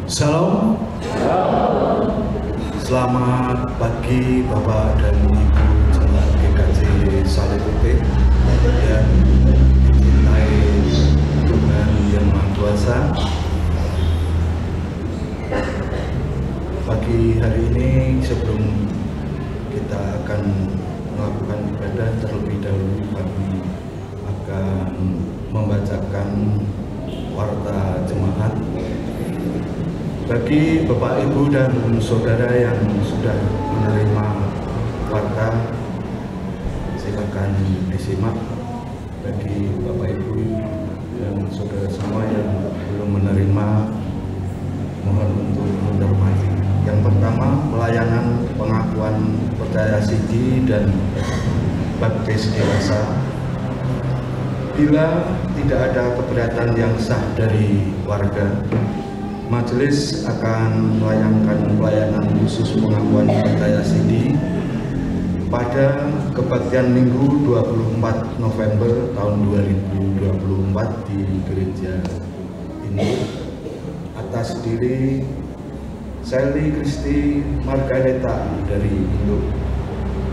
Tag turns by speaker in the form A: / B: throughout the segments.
A: Salam. Selamat pagi Bapak dan Ibu Jemaat GKJ Salib Putih yang dicintai Tuhan Yang Maha Kuasa. Pagi hari ini sebelum kita akan melakukan ibadah, terlebih dahulu kami akan membacakan warta jemaat. Bagi Bapak, Ibu, dan Saudara yang sudah menerima warta, silakan disimak. Bagi Bapak, Ibu, dan Saudara semua yang belum menerima, mohon untuk menghormati. Yang pertama, pelayanan pengakuan percaya siji dan baptis dewasa. Bila tidak ada keberatan yang sah dari warga, majelis akan melayangkan pelayanan khusus pengakuan percaya siji pada kebaktian Minggu 24 November tahun 2024 di gereja ini atas diri Sally Kristi Margareta dari Indo,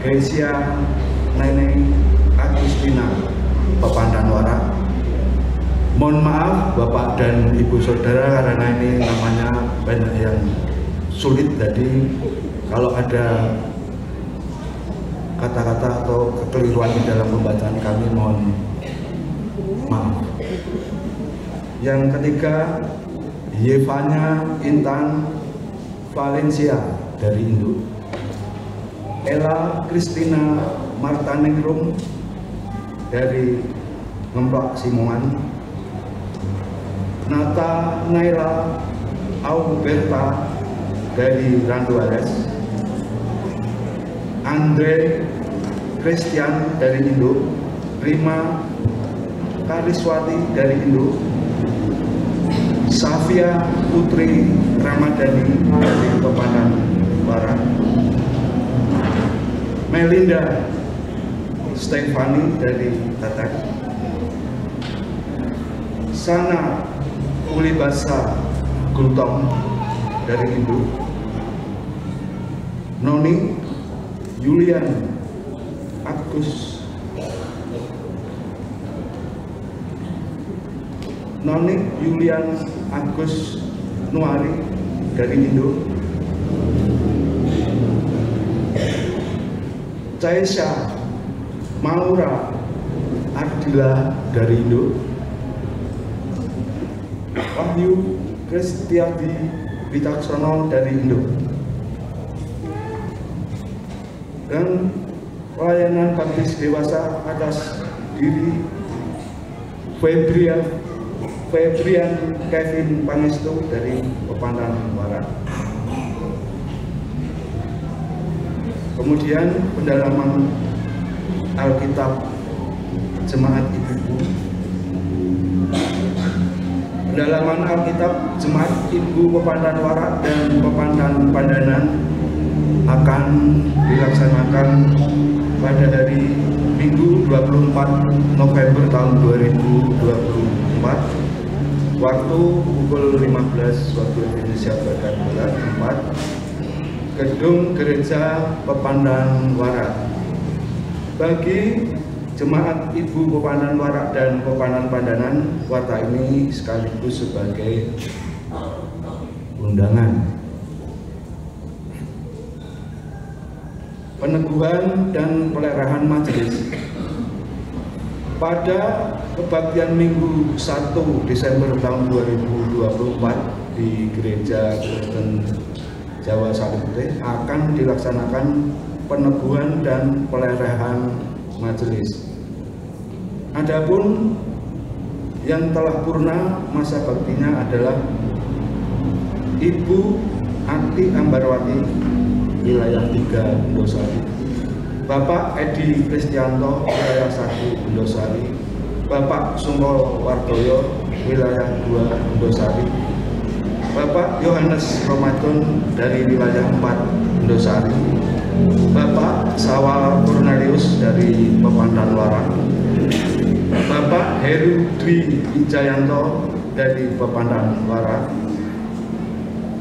A: Grecia Neneng Agustina Pepandanwara. Mohon maaf Bapak dan Ibu Saudara karena ini namanya banyak yang sulit, jadi kalau ada kata-kata atau kekeliruan di dalam pembacaan kami mohon maaf. Yang ketiga, Yevanya Intan Valencia dari Indo, Ella Christina Martaningrum dari Ngemplak Simongan, Nata Naila Auberta dari Randuales, Andre Christian dari Indo, Rima Kariswati dari Indo, Safia Putri Ramadhani dari Pepandanwara, Melinda Stefani dari Tatak, Sana Ulibasa Gultom dari Indo, Noni Julian Agus Nuari dari Indo, Caesha Maura Ardila dari Indo, Wahyu Kristiadi Wicaksono dari Indo, dan pelayanan baptis dewasa atas diri Febrian Kevin Pangestu dari Pepandanwara. Kemudian pendalaman Alkitab Jemaat Ibu. Pendalaman Alkitab Jemaat Ibu Pepandanwara dan Pepandan-Pandanan akan dilaksanakan pada hari Minggu 24 November tahun 2024 waktu pukul 15 waktu Indonesia Barat 4, Gedung Gereja Pepandanwara. Bagi Jemaat Ibu Pepandanwara dan Pepandan-Pandanan, warta ini sekaligus sebagai undangan. Peneguhan dan pelerahan majelis. Pada kebaktian Minggu 1 Desember tahun 2024 di Gereja Kristen Jawa Salib Putih akan dilaksanakan peneguhan dan pelerahan majelis. Adapun yang telah purna masa baktinya adalah Ibu Ati Ambarwati wilayah 3 Indosari, Bapak Edi Kristianto wilayah 1 Indosari, Bapak Sungko Wardoyo wilayah 2 Indosari, Bapak Yohanes Ramadan dari wilayah 4 Indosari, Bapak Sawal Cornelius dari Pepandanwara, Bapak Heru Dwi Wijayanto dari Pepandanwara,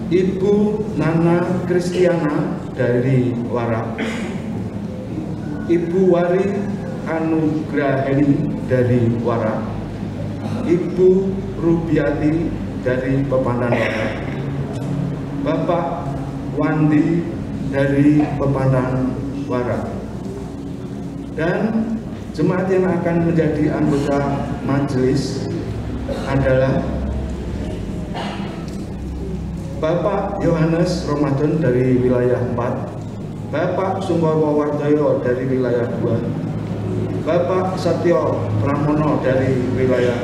A: Ibu Nana Kristiana dari Warak, Ibu Wari Anugraheni dari Warak, Ibu Rubiati dari Pepandan Warak, Bapak Wandi dari Pepandan Warak, dan jemaat yang akan menjadi anggota majelis adalah Bapak Yohanes Ramadan dari wilayah 4, Bapak Sumarwo Wardoyo dari wilayah 2, Bapak Satyo Pramono dari wilayah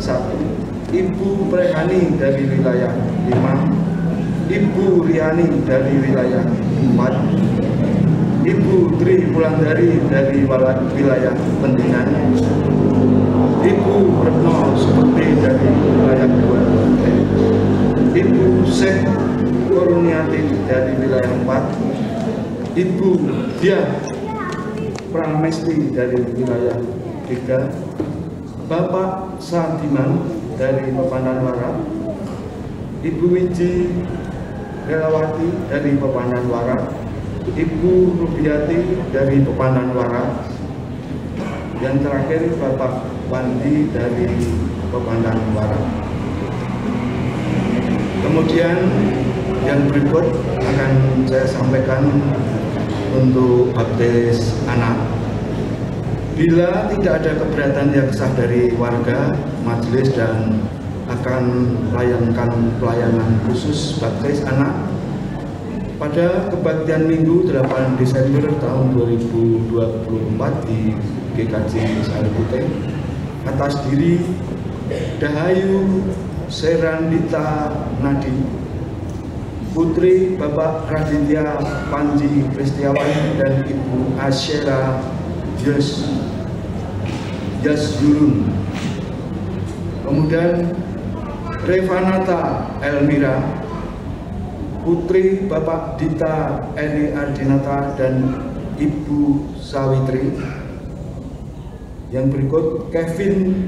A: 1, Ibu Prehani dari wilayah 5, Ibu Riani dari wilayah 4, Ibu Tri Wulandari dari wilayah Pentingan, Ibu Retno Supekti dari wilayah 2, Ibu Syekh Kurniati dari wilayah 4, Ibu Diah Pramesti dari wilayah 3, Bapak Sadiman dari Pepandan Warak, Ibu Wiji Relawati dari Pepandan Warak, Ibu Rubiati dari Pepandan Warak, yang terakhir Bapak Wandi dari Pepandan Warak. Kemudian yang berikut akan saya sampaikan untuk baptis anak. Bila tidak ada keberatan yang sah dari warga majelis dan akan melayangkan pelayanan khusus baptis anak pada kebaktian Minggu 8 Desember tahun 2024 di GKJ Salipute atas diri Dahayu Serandita Nadi, Putri Bapak Raditya Panji Kristiawan dan Ibu Asyera Yasdurun. Kemudian Revanata Elmira, Putri Bapak Dita Eri Ardinata dan Ibu Sawitri. Yang berikut Kevin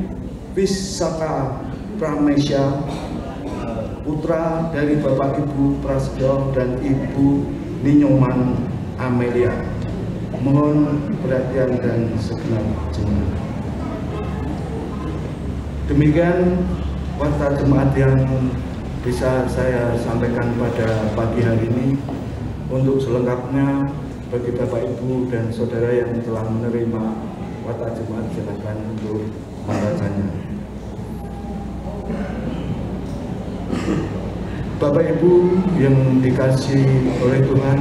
A: Visaka Pramesya, putra dari Bapak Ibu Prasetyo dan Ibu Ninyoman Amelia. Mohon perhatian dan segenap jemaat. Demikian warta jemaat yang bisa saya sampaikan pada pagi hari ini. Untuk selengkapnya bagi Bapak Ibu dan Saudara yang telah menerima warta jemaat, silakan untuk membacanya. Bapak Ibu yang dikasihi oleh Tuhan,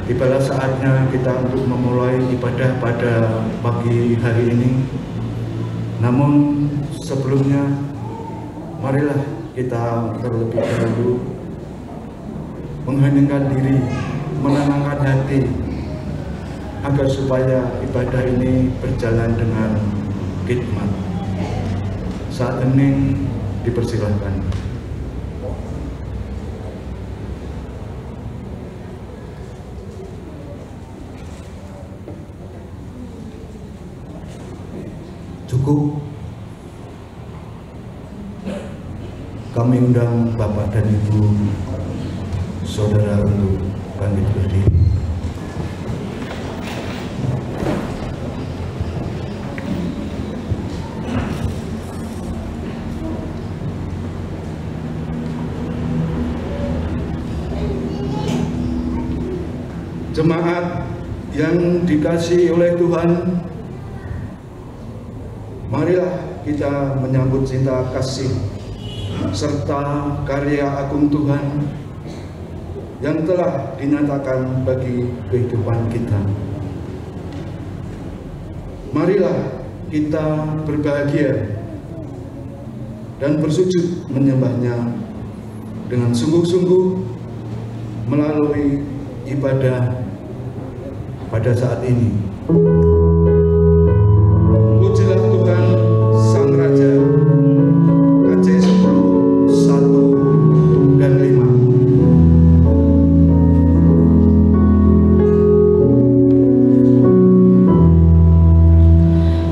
A: tibalah saatnya kita untuk memulai ibadah pada pagi hari ini. Namun sebelumnya, marilah kita terlebih dahulu mengheningkan diri, menenangkan hati, agar supaya ibadah ini berjalan dengan hikmat. Saat hening dipersilahkan. Cukup. Kami undang Bapak dan Ibu Saudara untuk bangkit berdiri. Jemaat yang dikasihi oleh Tuhan, marilah kita menyambut cinta kasih serta karya agung Tuhan yang telah dinyatakan bagi kehidupan kita. Marilah kita berbahagia dan bersujud menyembahnya dengan sungguh-sungguh melalui ibadah pada saat ini. Pujilah Tuhan Sang Raja. KC 10, 1 dan 5.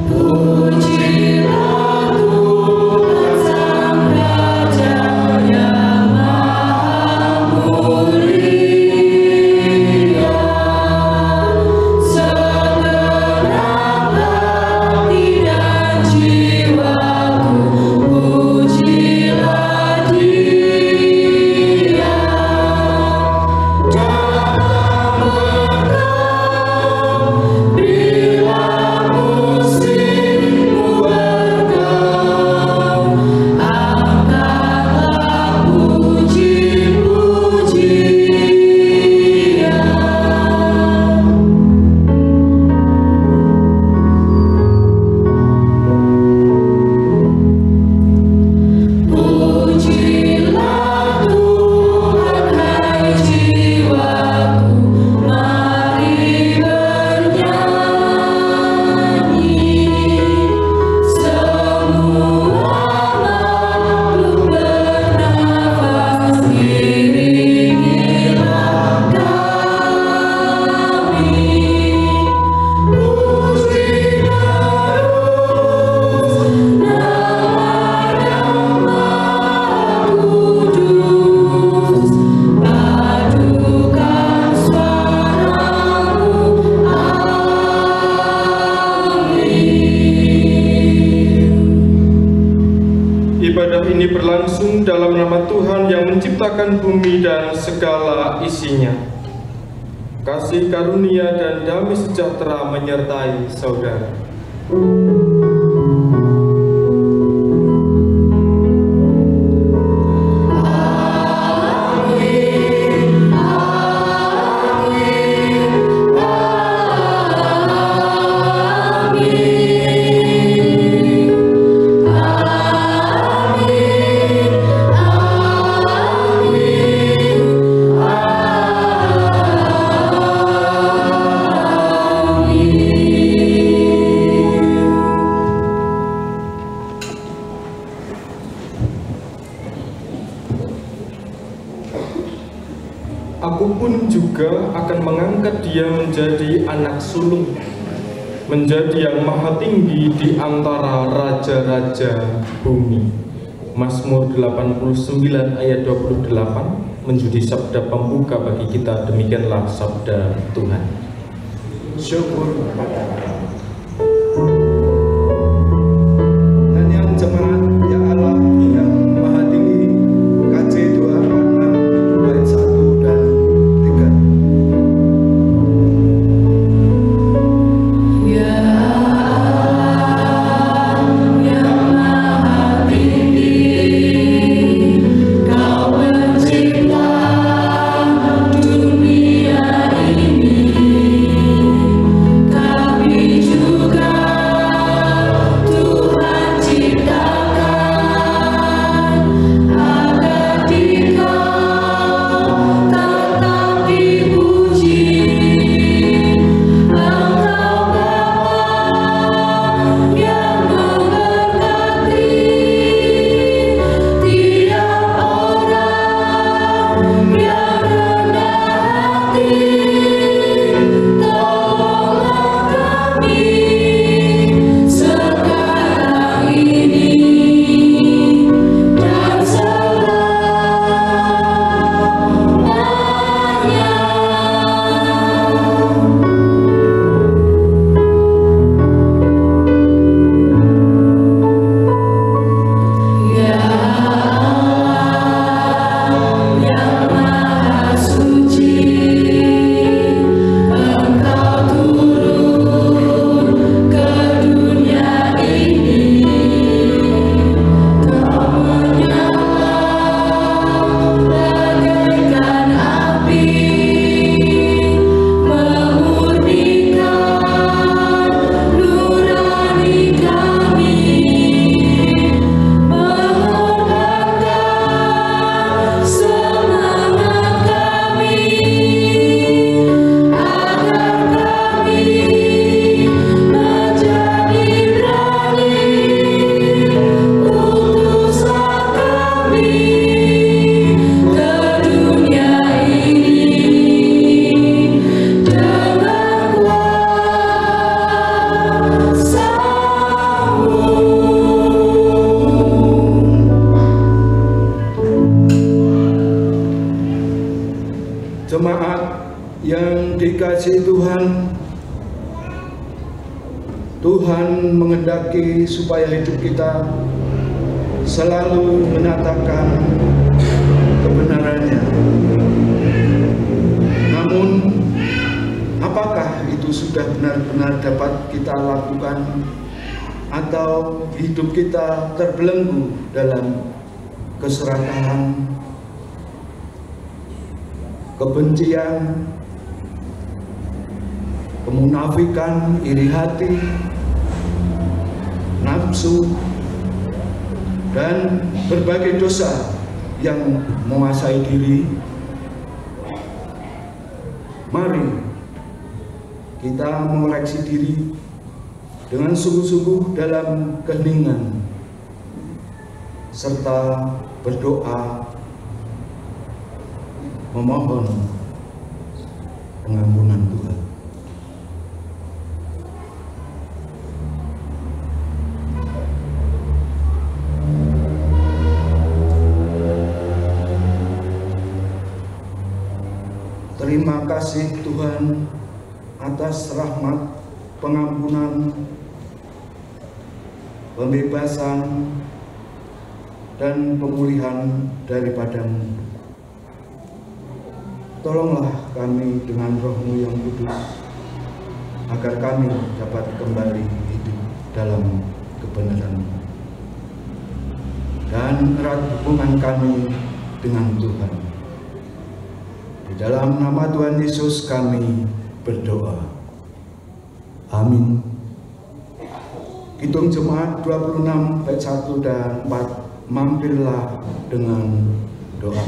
B: Pujilah Tuhan Sang Raja. berlangsung dalam nama Tuhan yang menciptakan bumi dan segala isinya. Kasih karunia dan damai sejahtera menyertai saudara. Aku pun juga akan mengangkat dia menjadi anak sulung, menjadi yang maha tinggi di antara raja-raja bumi. Mazmur 89 ayat 28 menjadi sabda pembuka bagi kita. Demikianlah sabda Tuhan.
A: Syukur pada Allah. Nyanyian jemaat ya Allah yang maha tinggi, KJ 246 bait 1 dan 3.
C: Ya Allah yang maha tinggi, Kau pencipta dunia ini. Kami juga Tuhan ciptakan agar Dikau tetap dipuji. Engkau Bapa yang memberkati tiap orang yang rendah hati. Tolonglah kami sekarang ini dan selamanya. Ya Allah yang maha suci, Engkau turun ke dunia ini. Kau menyala bagaikan api, memurnikan nurani kami, mengorbankan semangat kami, agar kami menjadi berani. Utuslah kami ke dunia ini dengan kuasa-Mu.
A: Jemaat yang dikasihi Tuhan, Tuhan menghendaki supaya hidup kita selalu menyatakan kebenarannya. Namun, apakah itu sudah benar-benar dapat kita lakukan, atau hidup kita terbelenggu dalam keserakahan, kebencian, kemunafikan, iri hati, nafsu, dan berbagai dosa yang menguasai diri? Mari kita mengoreksi diri dengan sungguh-sungguh dalam keheningan serta berdoa memohon pengampunan Tuhan. Terima kasih Tuhan atas rahmat, pengampunan, pembebasan, dan pemulihan daripada-Mu. Tolonglah kami dengan Roh-Mu yang kudus, agar kami dapat kembali hidup dalam kebenaran-Mu. Dan erat hubungan kami dengan Tuhan. Di dalam nama Tuhan Yesus kami berdoa. Amin. Kidung Jemaat 26 bait 1 dan 4. Mampirlah dengan doa.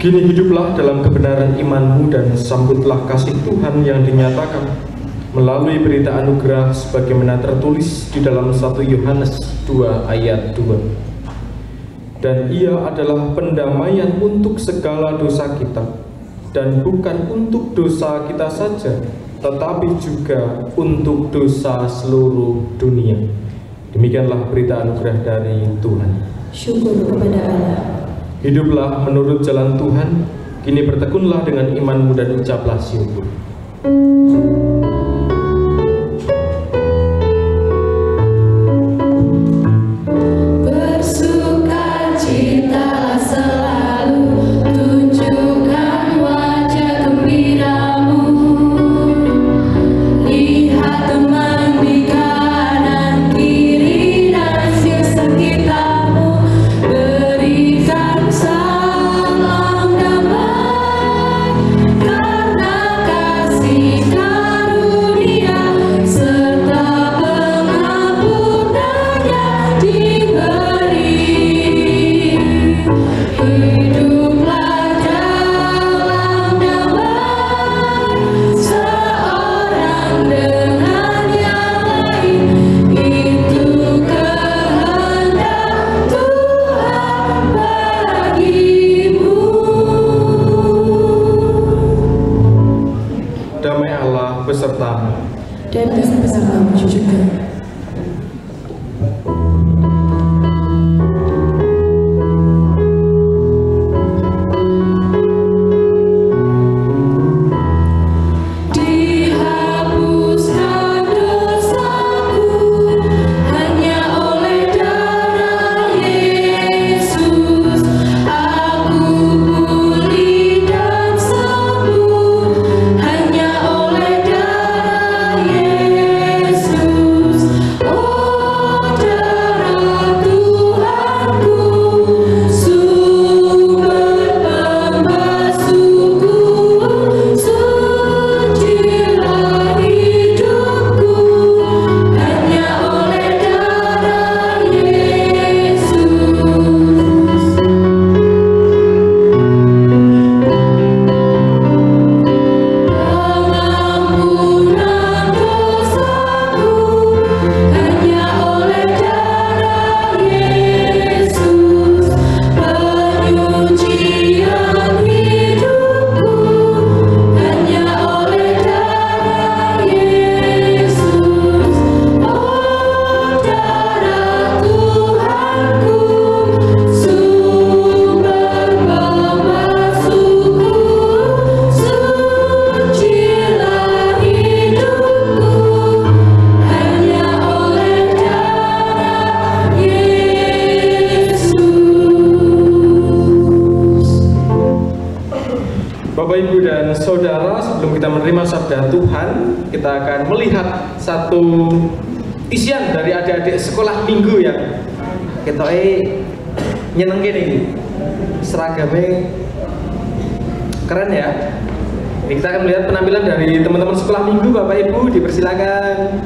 B: Kini hiduplah dalam kebenaran iman-Mu dan sambutlah kasih Tuhan yang dinyatakan melalui berita anugerah sebagaimana tertulis di dalam 1 Yohanes 2 ayat 2. Dan ia adalah pendamaian untuk segala dosa kita, dan bukan untuk dosa kita saja, tetapi juga untuk dosa seluruh dunia. Demikianlah berita anugerah dari Tuhan.
C: Syukur kepada Allah.
B: Hiduplah menurut jalan Tuhan, kini bertekunlah dengan iman-Mu dan ucaplah syukur.
C: Bersukacitalah selalu, tunjukkan wajah gembira-Mu. Lihat teman di kanan kiri dan di sekitar-Mu, berikan salam damai karena kasih karunia serta pengampunannya diberi. Hiduplah dalam damai seorang dengan yang lain, itu kehendak Tuhan bagimu.
B: Damai Allah besertamu.
C: Dan bersamamu juga. Dihapuskan dosaku hanya oleh darah Yesus.
B: Bapak, Ibu, dan Saudara, sebelum kita menerima sabda Tuhan, kita akan melihat satu isian dari adik-adik sekolah minggu yang kita nyenengin ini. Seragamnya keren ya. Ini kita akan melihat penampilan dari teman-teman sekolah minggu. Bapak Ibu, dipersilakan.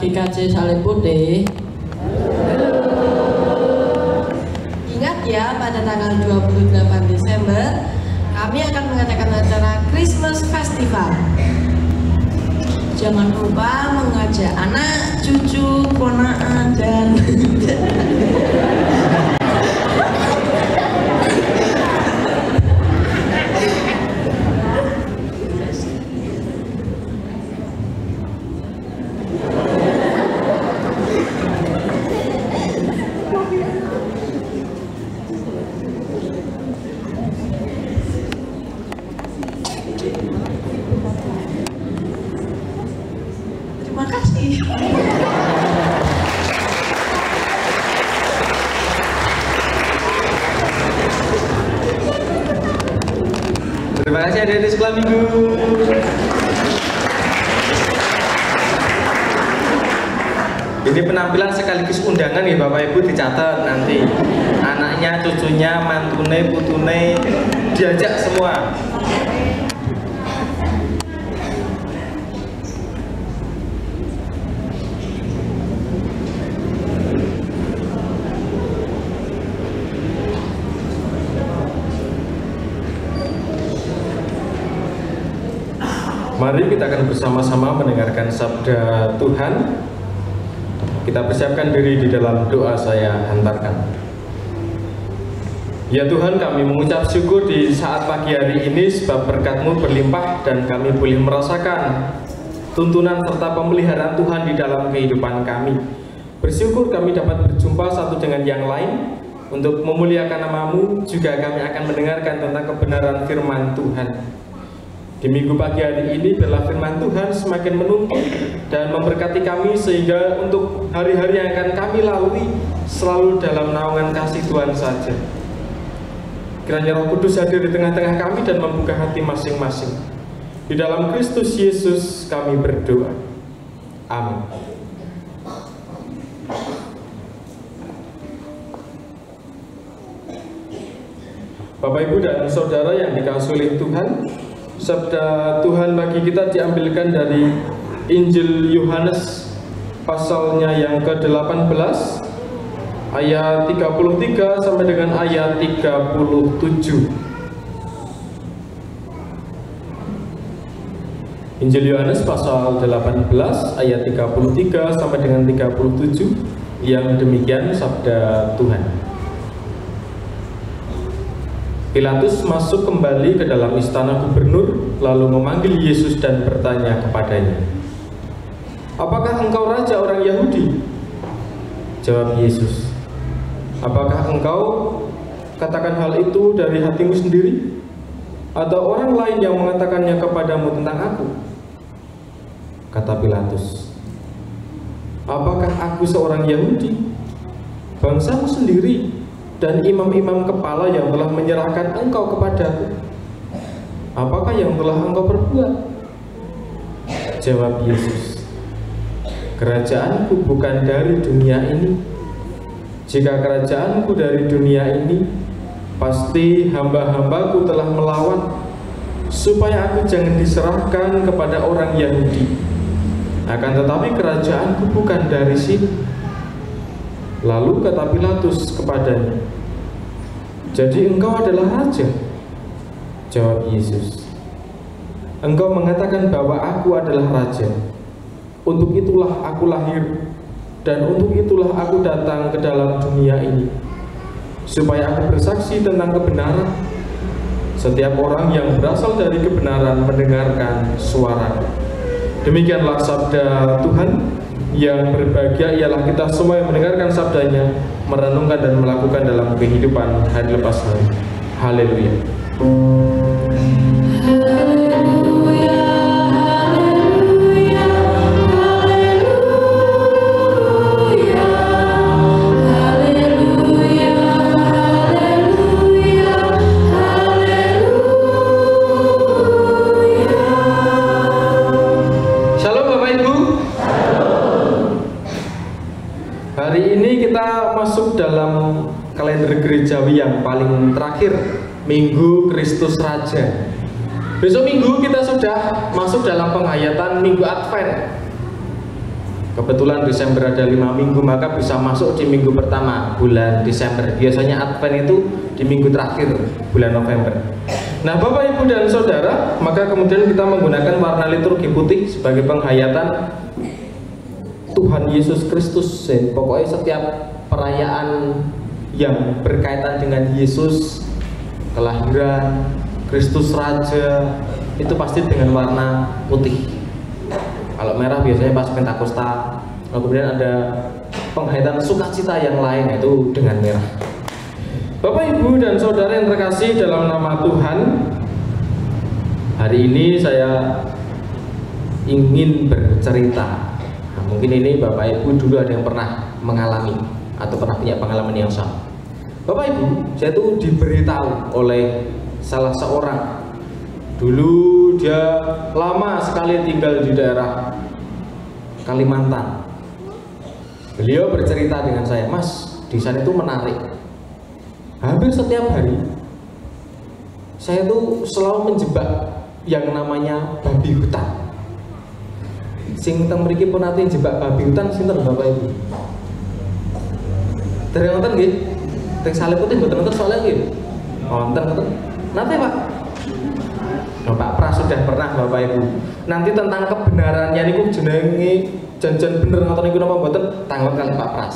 D: GKJ Salib Putih.
E: Ingat ya, pada tanggal 28 Desember kami akan mengadakan acara Christmas Festival. Jangan lupa mengajak anak, cucu, ponakan, dan terima kasih.
B: Terima kasih adik-adik sekolah minggu. Ini penampilan sekaligus undangan ya Bapak Ibu, dicatat nanti. Anaknya, cucunya, mantune, putune diajak semua. Mari kita akan bersama-sama mendengarkan sabda Tuhan. Kita persiapkan diri di dalam doa saya hantarkan. Ya Tuhan, kami mengucap syukur di saat pagi hari ini sebab berkat-Mu berlimpah dan kami boleh merasakan tuntunan serta pemeliharaan Tuhan di dalam kehidupan kami. Bersyukur kami dapat berjumpa satu dengan yang lain untuk memuliakan nama-Mu. Juga kami akan mendengarkan tentang kebenaran firman Tuhan. Di minggu pagi hari ini biarlah firman Tuhan semakin menuntun dan memberkati kami sehingga untuk hari-hari yang akan kami lalui selalu dalam naungan kasih Tuhan saja. Kiranya Roh Kudus hadir di tengah-tengah kami dan membuka hati masing-masing. Di dalam Kristus Yesus kami berdoa. Amin. Bapak, Ibu, dan Saudara yang dikasihi oleh Tuhan, sabda Tuhan bagi kita diambilkan dari Injil Yohanes pasalnya yang ke-18 ayat 33 sampai dengan ayat 37. Injil Yohanes pasal 18 ayat 33 sampai dengan 37 yang demikian sabda Tuhan. Pilatus masuk kembali ke dalam istana gubernur, lalu memanggil Yesus dan bertanya kepadanya, "Apakah engkau raja orang Yahudi?" Jawab Yesus, "Apakah engkau katakan hal itu dari hatimu sendiri? Atau orang lain yang mengatakannya kepadamu tentang aku?" Kata Pilatus, "Apakah aku seorang Yahudi? Bangsamu sendiri dan imam-imam kepala yang telah menyerahkan engkau kepadaku. Apakah yang telah engkau perbuat?" Jawab Yesus, "Kerajaanku bukan dari dunia ini. Jika kerajaanku dari dunia ini, pasti hamba-hambaku telah melawan, supaya aku jangan diserahkan kepada orang Yahudi. Akan tetapi kerajaanku bukan dari sini." Lalu kata Pilatus kepadanya, "Jadi engkau adalah raja?" Jawab Yesus, "Engkau mengatakan bahwa aku adalah raja. Untuk itulah aku lahir, dan untuk itulah aku datang ke dalam dunia ini, supaya aku bersaksi tentang kebenaran. Setiap orang yang berasal dari kebenaran mendengarkan suara." Demikianlah sabda Tuhan. Yang berbahagia ialah kita semua yang mendengarkan sabdanya, merenungkan dan melakukan dalam kehidupan hari lepas hari. Haleluya. Hari ini kita masuk dalam kalender gerejawi yang paling terakhir, Minggu Kristus Raja. Besok Minggu kita sudah masuk dalam penghayatan Minggu Advent.
F: Kebetulan Desember ada 5 minggu, maka bisa masuk di minggu pertama bulan Desember. Biasanya Advent itu di minggu terakhir bulan November. Nah, Bapak, Ibu, dan Saudara, maka kemudian kita menggunakan warna liturgi putih sebagai penghayatan Tuhan Yesus Kristus. Pokoknya setiap perayaan yang berkaitan dengan Yesus, kelahiran, Kristus Raja, itu pasti dengan warna putih. Kalau merah biasanya pas Pentakosta, kemudian ada penghayatan sukacita yang lain, itu dengan merah. Bapak, Ibu, dan Saudara yang terkasih dalam nama Tuhan, hari ini saya ingin bercerita. Nah, mungkin ini Bapak Ibu dulu ada yang pernah mengalami atau pernah punya pengalaman yang sama. Bapak Ibu, saya tuh diberitahu oleh salah seorang. Dulu dia lama sekali tinggal di daerah Kalimantan. Beliau bercerita dengan saya, Mas, di sana itu menarik. Hampir setiap hari saya tuh selalu menjebak yang namanya babi hutan. Sing teng mriki pun nanti jebak babi hutan sinten Bapak Ibu? Dari nonton nggih? Teng Salib Putih mboten nonton soalnya nggih. Nonton. Nanti Pak. Nah, Pak Pras sudah pernah Bapak Ibu. Nanti tentang kebenarannya niku jenenge jan-jan bener ngoten niku napa mboten tanglet kali Pak Pras.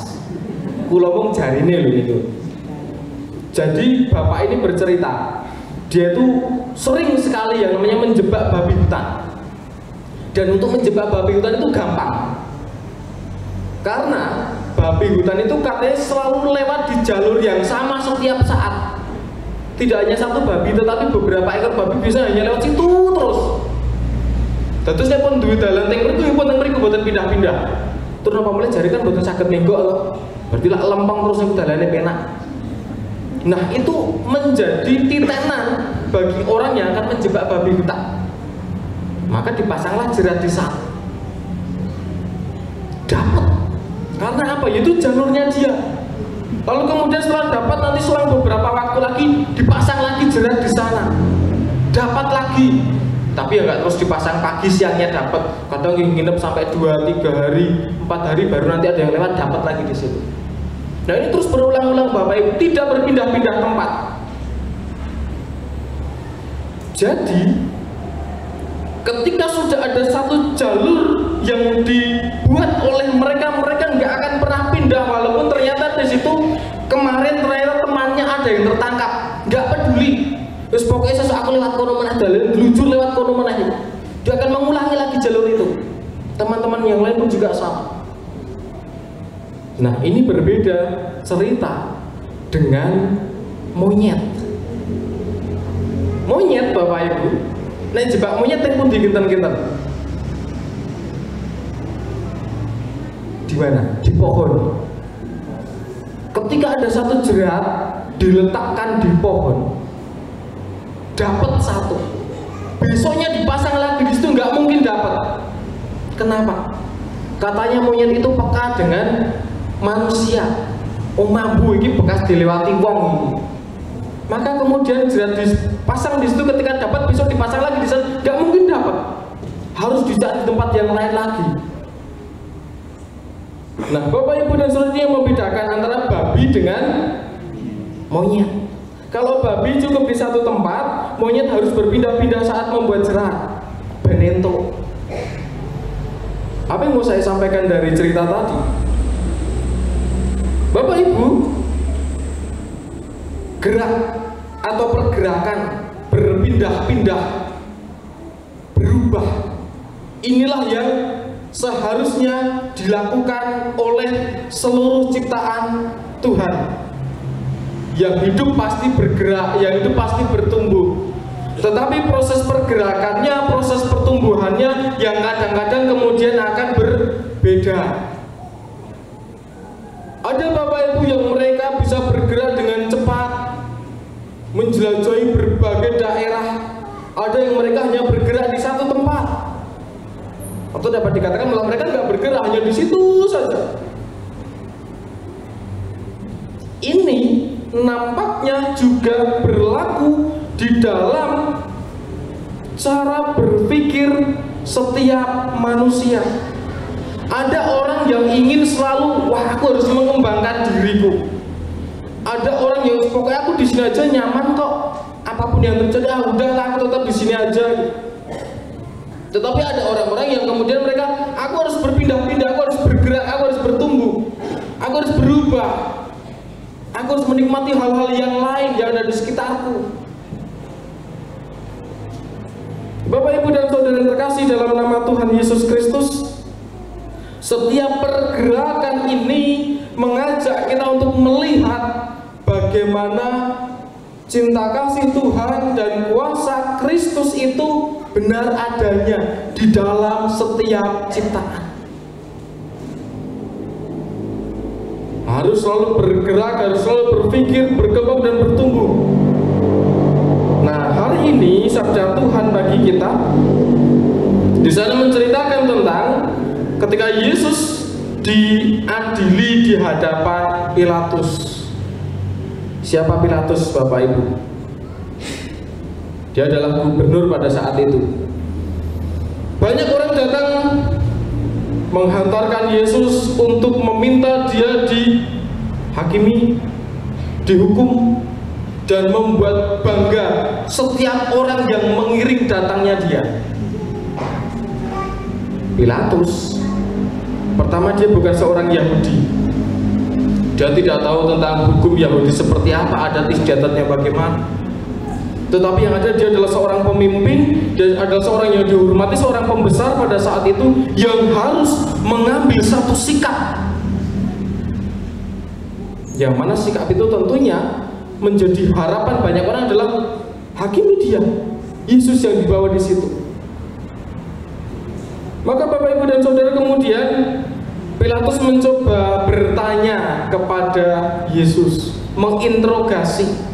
F: Kula wong jarine lho niku. Jadi Bapak ini bercerita, dia itu sering sekali yang namanya menjebak babi hutan. Dan untuk menjebak babi hutan itu gampang. Karena babi hutan itu katanya selalu lewat di jalur yang sama setiap saat. Tidak hanya satu babi, tetapi beberapa ekor babi bisa hanya lewat situ terus. Terus saya pun duit dalan teng mriku pun teng mriku mboten pindah-pindah. Terus apa mulai jari kan mboten saged menggok to. Berarti lah lempeng terus niku dalane penak. Nah, itu menjadi titenan bagi orang yang akan menjebak babi hutan. Maka dipasanglah jerat di sana. Dapat. Karena apa? Itu jalurnya dia. Lalu kemudian setelah dapat, nanti selang beberapa waktu lagi dipasang lagi jerat di sana. Dapat lagi. Tapi ya nggak terus dipasang pagi siangnya dapat. Kadang nginep sampai 2-3 hari, 4 hari baru nanti ada yang lewat dapat lagi di situ. Nah, ini terus berulang-ulang Bapak Ibu, tidak berpindah-pindah tempat. Jadi ketika sudah ada satu jalur yang dibuat oleh mereka nggak akan pernah pindah, walaupun ternyata di situ kemarin ternyata temannya ada yang tertangkap, nggak peduli. Terus pokoknya sesuatu aku lewat kono meneh dalan, gelujur lewat kono meneh. Dia akan mengulangi lagi jalur itu. Teman-teman yang lain pun juga sama. Nah, ini berbeda cerita dengan monyet. Monyet Bapak Ibu, nek jebak monyet teng pundi kinten-kinten? Di mana? Di pohon. Ketika ada satu jerat diletakkan di pohon, dapat satu. Besoknya dipasang lagi di situ nggak mungkin dapat. Kenapa? Katanya monyet itu peka dengan manusia. Mambu ini bekas dilewati wong. Maka kemudian jerat dipasang di situ, ketika dapat besok dipasang lagi di sana, nggak mungkin dapat. Harus dicari di tempat yang lain lagi. Nah, Bapak Ibu dan Saudara, yang membedakan antara babi dengan monyet. Kalau babi cukup di satu tempat, monyet harus berpindah-pindah saat membuat jerat. Benento. Apa yang mau saya sampaikan dari cerita tadi? Bapak Ibu, gerak atau pergerakan berpindah-pindah, berubah, inilah yang seharusnya dilakukan oleh seluruh ciptaan Tuhan. Yang hidup pasti bergerak, yang hidup pasti bertumbuh. Tetapi proses pergerakannya, proses pertumbuhannya yang kadang-kadang kemudian akan berbeda. Ada Bapak Ibu yang mereka bisa bergerak dengan cepat, menjelajahi berbagai daerah. Ada yang mereka hanya bergerak di satu tempat. Atau dapat dikatakan malah mereka nggak bergerak, hanya di situ saja. Ini nampaknya juga berlaku di dalam cara berpikir setiap manusia. Ada orang yang ingin selalu, wah aku harus mengembangkan diriku. Ada orang yang pokoknya aku di sini aja nyaman kok. Apapun yang terjadi, udahlah aku tetap di sini aja. Tetapi ada orang-orang yang kemudian mereka, aku harus berpindah-pindah, aku harus bergerak, aku harus bertumbuh, aku harus berubah, aku harus menikmati hal-hal yang lain yang ada di sekitarku. Bapak, Ibu, dan saudara terkasih dalam nama Tuhan Yesus Kristus, setiap pergerakan ini mengajak kita untuk melihat bagaimana cinta kasih Tuhan dan kuasa Kristus itu benar adanya di dalam setiap ciptaan. Harus selalu bergerak, harus selalu berpikir, berkembang dan bertumbuh. Nah, hari ini sabda Tuhan bagi kita di sana menceritakan tentang ketika Yesus diadili di hadapan Pilatus. Siapa Pilatus, Bapak Ibu? Dia adalah gubernur pada saat itu. Banyak orang datang menghantarkan Yesus untuk meminta dia dihakimi, dihukum, dan membuat bangga setiap orang yang mengiring datangnya dia. Pilatus, pertama dia bukan seorang Yahudi. Dia tidak tahu tentang hukum Yahudi seperti apa, adat istiadatnya bagaimana. Tetapi yang ada, dia adalah seorang pemimpin, dan adalah seorang yang dihormati, seorang pembesar pada saat itu yang harus mengambil satu sikap. Yang mana sikap itu tentunya menjadi harapan banyak orang adalah hakimi dia, Yesus yang dibawa di situ. Maka Bapak, Ibu, dan saudara, kemudian Pilatus mencoba bertanya kepada Yesus, menginterogasi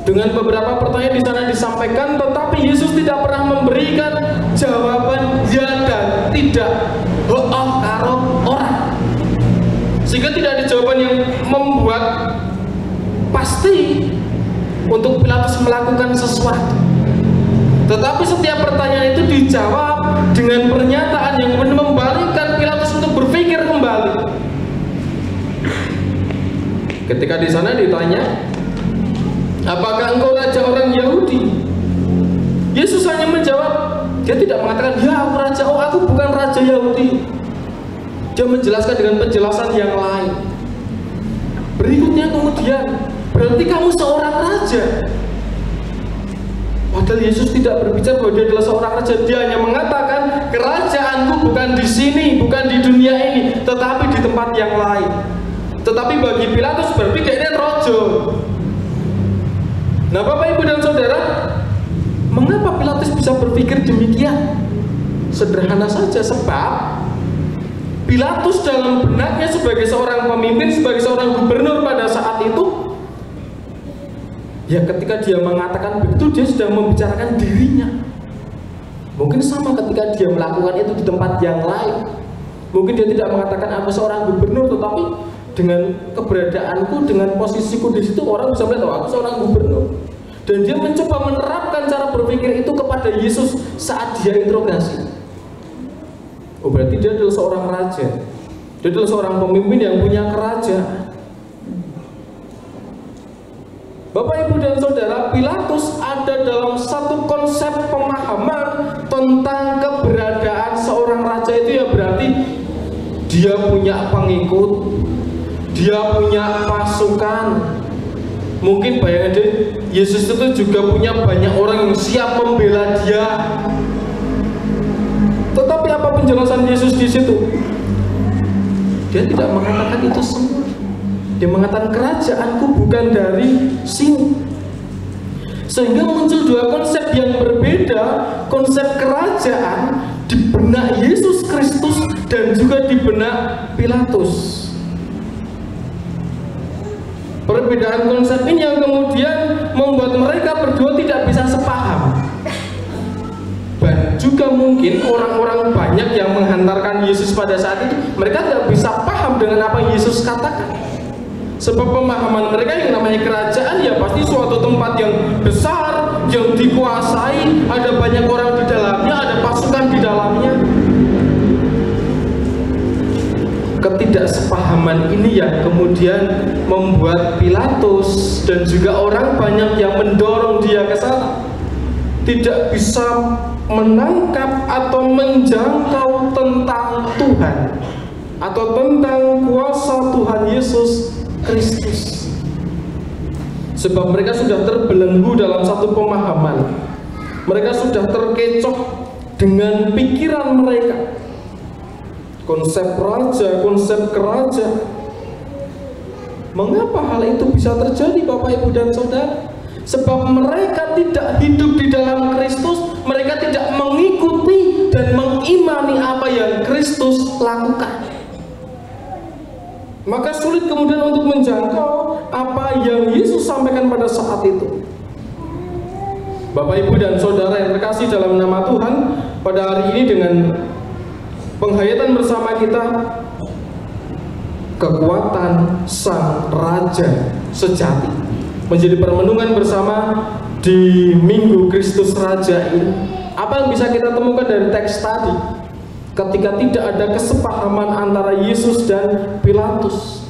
F: dengan beberapa pertanyaan di sana disampaikan, tetapi Yesus tidak pernah memberikan jawaban ya dan tidak, karo orang, sehingga tidak ada jawaban yang membuat pasti untuk Pilatus melakukan sesuatu. Tetapi setiap pertanyaan itu dijawab dengan pernyataan yang membalikkan Pilatus untuk berpikir kembali. Ketika di sana ditanya, apakah engkau raja orang Yahudi? Yesus hanya menjawab, dia tidak mengatakan, ya aku raja, aku bukan raja Yahudi. Dia menjelaskan dengan penjelasan yang lain. Berikutnya kemudian, berarti kamu seorang raja. Padahal Yesus tidak berbicara bahwa dia adalah seorang raja. Dia hanya mengatakan, kerajaanku bukan di sini, bukan di dunia ini, tetapi di tempat yang lain. Tetapi bagi Pilatus berarti dia ini rojo. Nah, Bapak, Ibu, dan saudara, mengapa Pilatus bisa berpikir demikian? Sederhana saja, sebab Pilatus dalam benaknya sebagai seorang pemimpin, sebagai seorang gubernur pada saat itu, ya ketika dia mengatakan begitu, dia sedang membicarakan dirinya. Mungkin sama ketika dia melakukan itu di tempat yang lain. Mungkin dia tidak mengatakan aku seorang gubernur, tetapi dengan keberadaanku, dengan posisiku di situ, orang bisa melihat, oh, aku seorang gubernur. Dan dia mencoba menerapkan cara berpikir itu kepada Yesus saat dia interogasi. Oh, berarti dia adalah seorang raja. Dia adalah seorang pemimpin yang punya kerajaan. Bapak, Ibu, dan saudara, Pilatus ada dalam satu konsep pemahaman tentang keberadaan seorang raja itu, ya berarti dia punya pengikut, dia punya pasukan. Mungkin bayangin, Yesus itu juga punya banyak orang yang siap membela dia. Tetapi apa penjelasan Yesus di situ? Dia tidak mengatakan itu semua. Dia mengatakan kerajaanku bukan dari sini. Sehingga muncul dua konsep yang berbeda, konsep kerajaan di benak Yesus Kristus dan juga di benak Pilatus. Perbedaan konsep ini yang kemudian membuat mereka berdua tidak bisa sepaham. Dan juga mungkin orang-orang banyak yang menghantarkan Yesus pada saat itu, mereka tidak bisa paham dengan apa yang Yesus katakan. Sebab pemahaman mereka yang namanya kerajaan ya pasti suatu tempat yang besar, yang dikuasai, ada banyak orang di dalamnya, ada pasukan di dalamnya. ketidaksepahaman ini yang kemudian membuat Pilatus dan juga orang banyak yang mendorong dia ke sana tidak bisa menangkap atau menjangkau tentang Tuhan atau tentang kuasa Tuhan Yesus Kristus. Sebab mereka sudah terbelenggu dalam satu pemahaman. Mereka sudah terkecoh dengan pikiran mereka. Konsep raja, konsep kerajaan. Mengapa hal itu bisa terjadi, Bapak, Ibu, dan Saudara? Sebab mereka tidak hidup di dalam Kristus. Mereka tidak mengikuti dan mengimani apa yang Kristus lakukan. Maka sulit kemudian untuk menjangkau apa yang Yesus sampaikan pada saat itu. Bapak, Ibu, dan Saudara yang terkasih dalam nama Tuhan, pada hari ini dengan penghayatan bersama kita kekuatan Sang Raja Sejati menjadi permenungan bersama di Minggu Kristus Raja ini. Apa yang bisa kita temukan dari teks tadi? Ketika tidak ada kesepahaman antara Yesus dan Pilatus,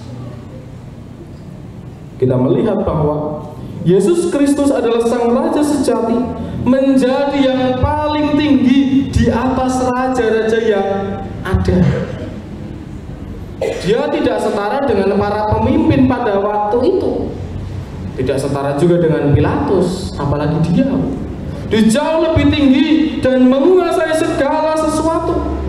F: kita melihat bahwa Yesus Kristus adalah Sang Raja Sejati, menjadi yang paling tinggi di atas raja-raja yang ada. Dia tidak setara dengan para pemimpin pada waktu itu, tidak setara juga dengan Pilatus, apalagi dia. Dia jauh lebih tinggi dan menguasai segala sesuatu.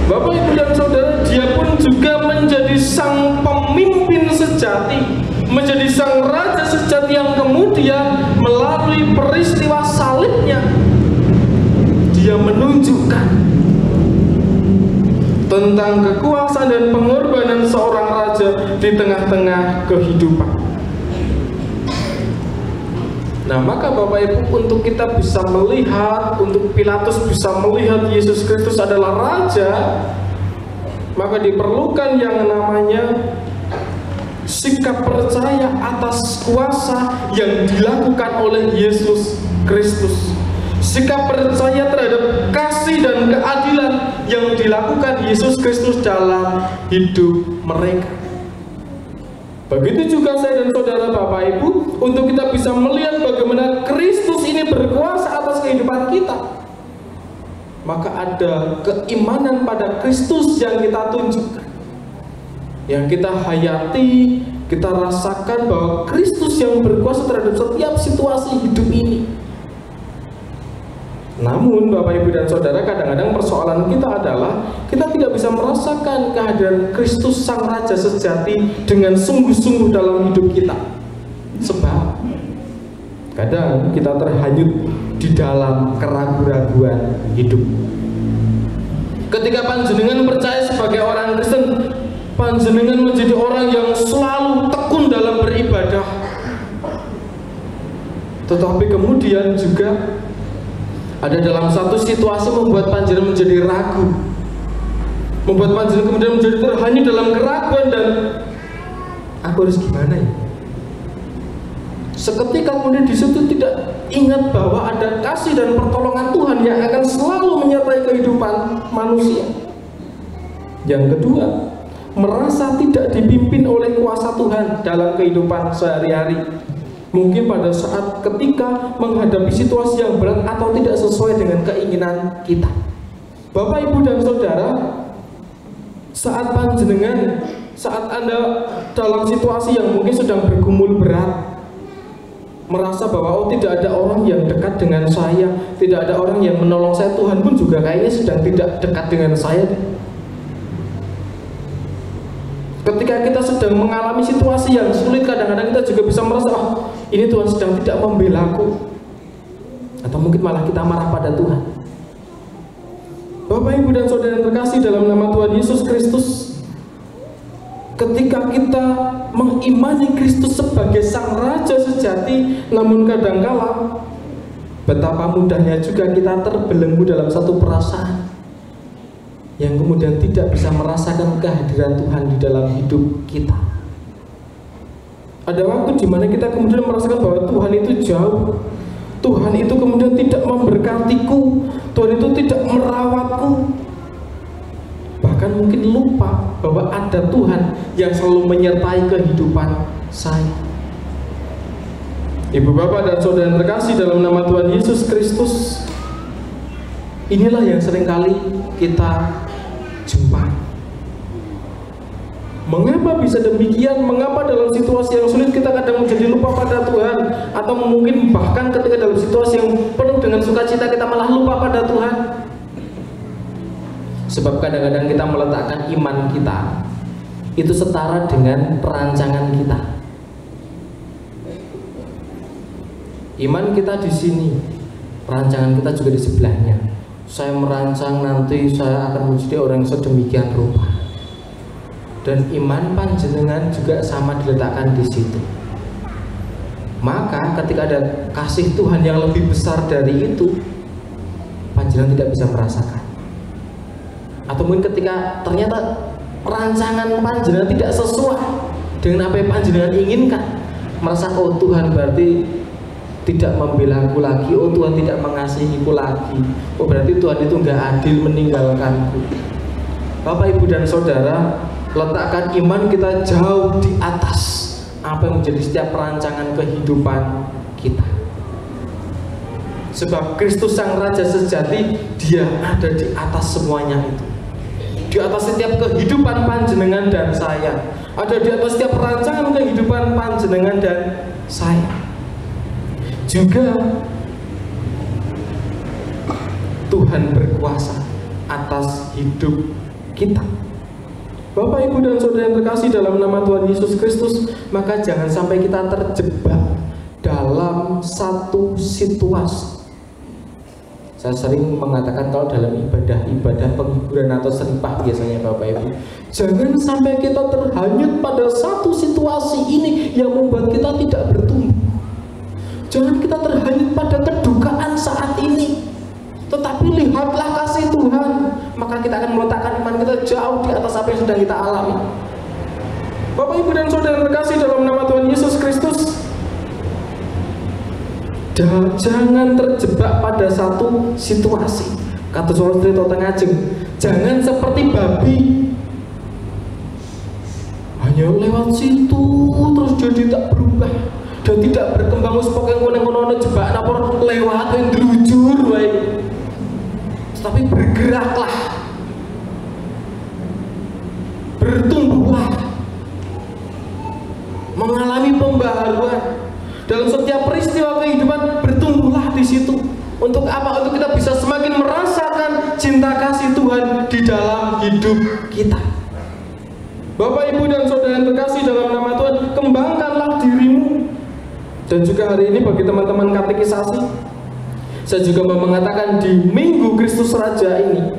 F: Bapak, Ibu, dan Saudara, dia pun juga menjadi sang pemimpin sejati, menjadi sang raja sejati yang kemudian melalui peristiwa salibnya dia menunjukkan tentang kekuasaan dan pengorbanan seorang raja di tengah-tengah kehidupan. Nah, maka Bapak, Ibu, untuk kita bisa melihat, untuk Pilatus bisa melihat Yesus Kristus adalah Raja, maka diperlukan yang namanya sikap percaya atas kuasa yang dilakukan oleh Yesus Kristus. Sikap percaya terhadap kasih dan keadilan yang dilakukan Yesus Kristus dalam hidup mereka. Begitu juga saya dan saudara, Bapak, Ibu, untuk kita bisa melihat bagaimana Kristus ini berkuasa atas kehidupan kita, maka ada keimanan pada Kristus yang kita tunjukkan, yang kita hayati, kita rasakan bahwa Kristus yang berkuasa terhadap setiap situasi hidup ini. Namun Bapak, Ibu, dan Saudara, kadang-kadang persoalan kita adalah kita tidak bisa merasakan kehadiran Kristus Sang Raja Sejati dengan sungguh-sungguh dalam hidup kita. Sebab kadang kita terhanyut di dalam keraguan-raguan hidup. Ketika panjenengan percaya sebagai orang Kristen, panjenengan menjadi orang yang selalu tekun dalam beribadah. Tetapi kemudian juga ada dalam satu situasi membuat panjenengan menjadi ragu, membuat panjenengan kemudian menjadi terhanyut dalam keraguan dan aku harus gimana ya? Seketika kemudian di situ tidak ingat bahwa ada kasih dan pertolongan Tuhan yang akan selalu menyertai kehidupan manusia. Yang kedua, merasa tidak dipimpin oleh kuasa Tuhan dalam kehidupan sehari-hari. Mungkin pada saat ketika menghadapi situasi yang berat atau tidak sesuai dengan keinginan kita. Bapak, Ibu, dan Saudara, saat panjenengan, saat Anda dalam situasi yang mungkin sedang bergumul berat, merasa bahwa oh, tidak ada orang yang dekat dengan saya, tidak ada orang yang menolong saya, Tuhan pun juga kayaknya sedang tidak dekat dengan saya. Ketika kita sedang mengalami situasi yang sulit, kadang-kadang kita juga bisa merasa, oh, ini Tuhan sedang tidak membelaku, atau mungkin malah kita marah pada Tuhan. Bapak, Ibu, dan Saudara yang terkasih dalam nama Tuhan Yesus Kristus, ketika kita mengimani Kristus sebagai Sang Raja Sejati, namun kadangkala betapa mudahnya juga kita terbelenggu dalam satu perasaan yang kemudian tidak bisa merasakan kehadiran Tuhan di dalam hidup kita. Ada waktu di mana kita kemudian merasakan bahwa Tuhan itu jauh, Tuhan itu kemudian tidak memberkatiku, Tuhan itu tidak merawatku. bahkan mungkin lupa bahwa ada Tuhan yang selalu menyertai kehidupan saya. Ibu, bapak, dan saudara yang terkasih dalam nama Tuhan Yesus Kristus, inilah yang seringkali kita jumpai. Mengapa bisa demikian? Mengapa dalam situasi yang sulit kita kadang menjadi lupa pada Tuhan? Atau mungkin bahkan ketika dalam situasi yang penuh dengan sukacita kita malah lupa pada Tuhan? Sebab kadang-kadang kita meletakkan iman kita itu setara dengan perancangan kita. Iman kita di sini, perancangan kita juga di sebelahnya. Saya merancang nanti saya akan menjadi orang yang sedemikian rupa. Dan iman panjenengan juga sama diletakkan di situ. Maka ketika ada kasih Tuhan yang lebih besar dari itu, panjenengan tidak bisa merasakan. Atau mungkin ketika ternyata perancangan panjenengan tidak sesuai dengan apa yang panjenengan inginkan, merasa oh Tuhan berarti tidak membelaku lagi, oh Tuhan tidak mengasihiku lagi, oh berarti Tuhan itu nggak adil meninggalkanku. Bapak, Ibu, dan Saudara, letakkan iman kita jauh di atas apa yang menjadi setiap perancangan kehidupan kita. Sebab Kristus Sang Raja sejati, Dia ada di atas semuanya itu. Di atas setiap kehidupan panjenengan dan saya, ada di atas setiap perancangan kehidupan panjenengan dan saya. Juga Tuhan berkuasa atas hidup kita. Bapak, Ibu, dan saudara yang terkasih dalam nama Tuhan Yesus Kristus, maka jangan sampai kita terjebak dalam satu situasi. Saya sering mengatakan kalau dalam ibadah-ibadah penghiburan atau seripah biasanya Bapak Ibu, jangan sampai kita terhanyut pada satu situasi ini yang membuat kita tidak bertumbuh. Jangan kita terhanyut pada kedukaan saat ini, tetapi lihatlah kasih Tuhan, maka kita akan meletakkan iman kita jauh di atas apa yang sedang kita alami. Bapak, Ibu, dan saudara yang terkasih dalam nama Tuhan Yesus Kristus, jangan terjebak pada satu situasi. Kata Saudara cerita tengajeng, jangan seperti babi hanya lewat situ terus jadi tak berubah dan tidak berkembang. Wis pokoke ngono-ngono jebak napa lewat ndrujur wae. Tapi bergeraklah, bertumbuhlah, mengalami pembaharuan dalam setiap peristiwa kehidupan. Bertumbuhlah di situ. Untuk apa? Untuk kita bisa semakin merasakan cinta kasih Tuhan di dalam hidup kita. Bapak, Ibu, dan saudara yang terkasih dalam nama Tuhan, kembangkanlah dirimu. Dan juga hari ini bagi teman-teman katekisasi, saya juga mau mengatakan di Minggu Kristus Raja ini,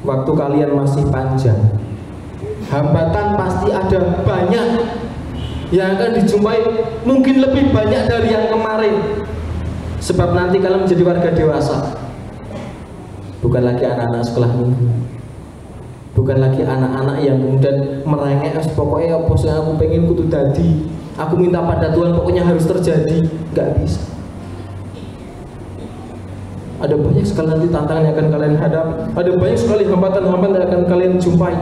F: waktu kalian masih panjang, hambatan pasti ada banyak yang akan dijumpai, mungkin lebih banyak dari yang kemarin. Sebab nanti kalian menjadi warga dewasa, bukan lagi anak-anak sekolah minggu, bukan lagi anak-anak yang kemudian merengek pokoknya apa sih aku pengen kudu dadi, aku minta pada Tuhan pokoknya harus terjadi. Nggak bisa. Ada banyak sekali nanti tantangan yang akan kalian hadapi, ada banyak sekali hambatan-hambatan yang akan kalian jumpai.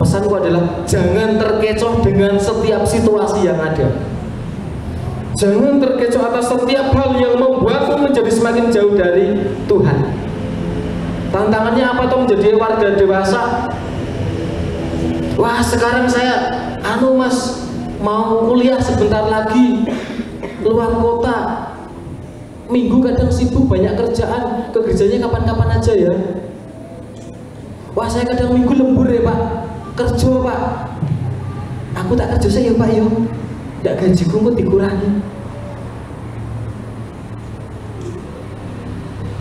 F: Pesanku adalah jangan terkecoh dengan setiap situasi yang ada. Jangan terkecoh atas setiap hal yang membuatmu menjadi semakin jauh dari Tuhan. Tantangannya apa tuh menjadi warga dewasa? Wah, sekarang saya mas mau kuliah sebentar lagi luar kota, minggu kadang sibuk banyak kerjaan, ke gerejanya kapan-kapan aja ya. Wah, saya kadang minggu lembur ya Pak, kerja Pak. Aku tak kerja saya ya Pak ya, tidak gajiku kok dikurangi.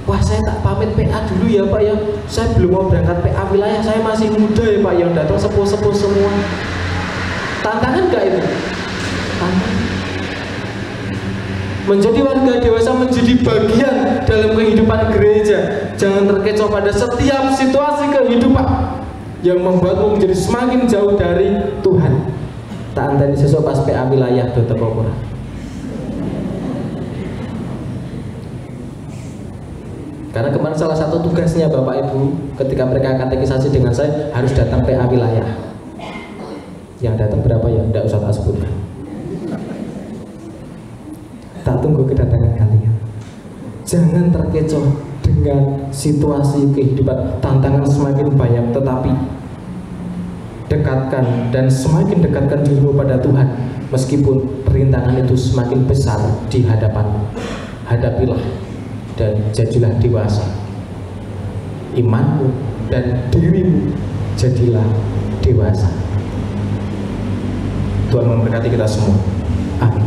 F: Wah, saya tak pamit PA dulu ya Pak ya, saya belum mau berangkat PA wilayah, saya masih muda ya Pak, yang datang sepuh-sepuh semua. Tantangan gak itu? Tantangan. Menjadi warga dewasa menjadi bagian dalam kehidupan gereja. Jangan terkecoh pada setiap situasi kehidupan yang membuatmu menjadi semakin jauh dari Tuhan. Tak anteni sesuk pas PA wilayah do teko ora. Karena kemarin salah satu tugasnya Bapak Ibu ketika mereka katekisasi dengan saya harus datang PA wilayah. Yang datang berapa ya? Tidak usah tak sebutkan. Tak tunggu kedatangan kalian. Jangan terkecoh dengan situasi kehidupan, tantangan semakin banyak, tetapi dekatkan dan semakin dekatkan dirimu pada Tuhan. Meskipun rintangan itu semakin besar di hadapanmu, hadapilah dan jadilah dewasa. Imanmu dan dirimu jadilah dewasa. Tuhan memberkati kita semua. Amin.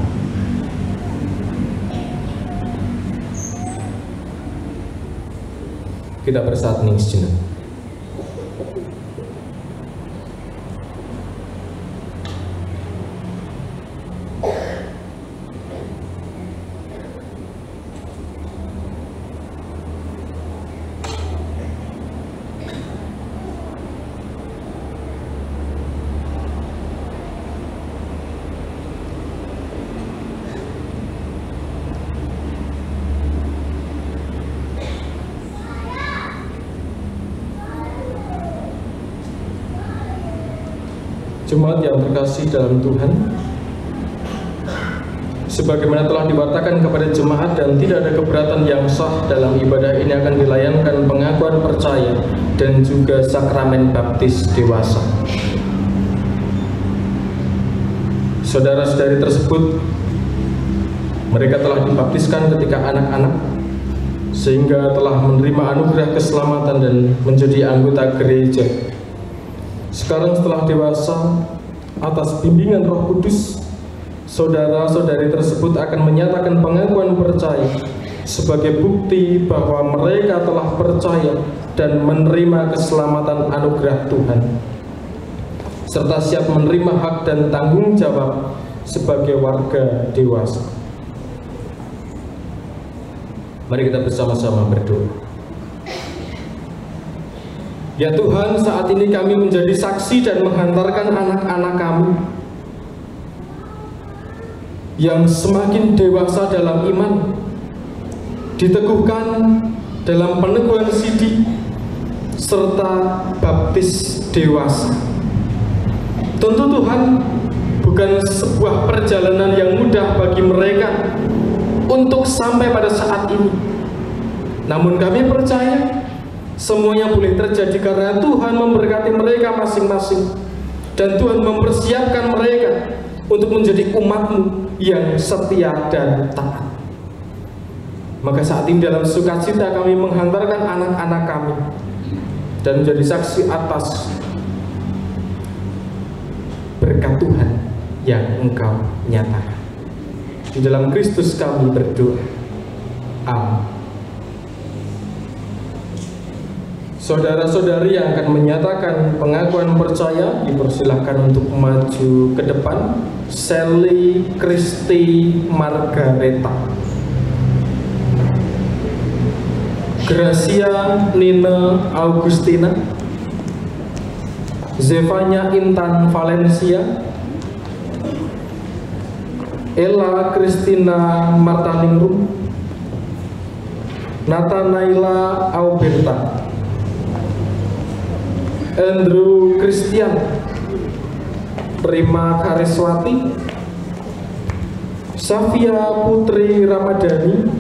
F: Kita bersatu ning sejenak. Jemaat yang terkasih dalam Tuhan, sebagaimana telah diwartakan kepada jemaat dan tidak ada keberatan yang sah dalam ibadah ini akan dilayankan pengakuan percaya dan juga sakramen baptis dewasa. Saudara-saudari tersebut, mereka telah dibaptiskan ketika anak-anak, sehingga telah menerima anugerah keselamatan dan menjadi anggota gereja. Sekarang setelah dewasa, atas bimbingan Roh Kudus, saudara-saudari tersebut akan menyatakan pengakuan percaya sebagai bukti bahwa mereka telah percaya dan menerima keselamatan anugerah Tuhan, serta siap menerima hak dan tanggung jawab sebagai warga dewasa. Mari kita bersama-sama berdoa. Ya Tuhan, saat ini kami menjadi saksi dan menghantarkan anak-anak kami yang semakin dewasa dalam iman, diteguhkan dalam peneguhan sidi, serta baptis dewasa. Tentu Tuhan, bukan sebuah perjalanan yang mudah bagi mereka untuk sampai pada saat ini. Namun kami percaya semuanya boleh terjadi karena Tuhan memberkati mereka masing-masing, dan Tuhan mempersiapkan mereka untuk menjadi umat-Mu yang setia dan taat. Maka saat ini dalam sukacita kami menghantarkan anak-anak kami dan menjadi saksi atas berkat Tuhan yang Engkau nyatakan. Di dalam Kristus kami berdoa. Amin. Saudara-saudari yang akan menyatakan pengakuan percaya dipersilahkan untuk maju ke depan. Sally Kristi Margareta, Gracia Nina Augustina, Zevanya Intan Valencia, Ella Kristina Martaningrum, Nathanaela Auberta, Andrew Christian, Prima Kariswati, Safia Putri Ramadhani,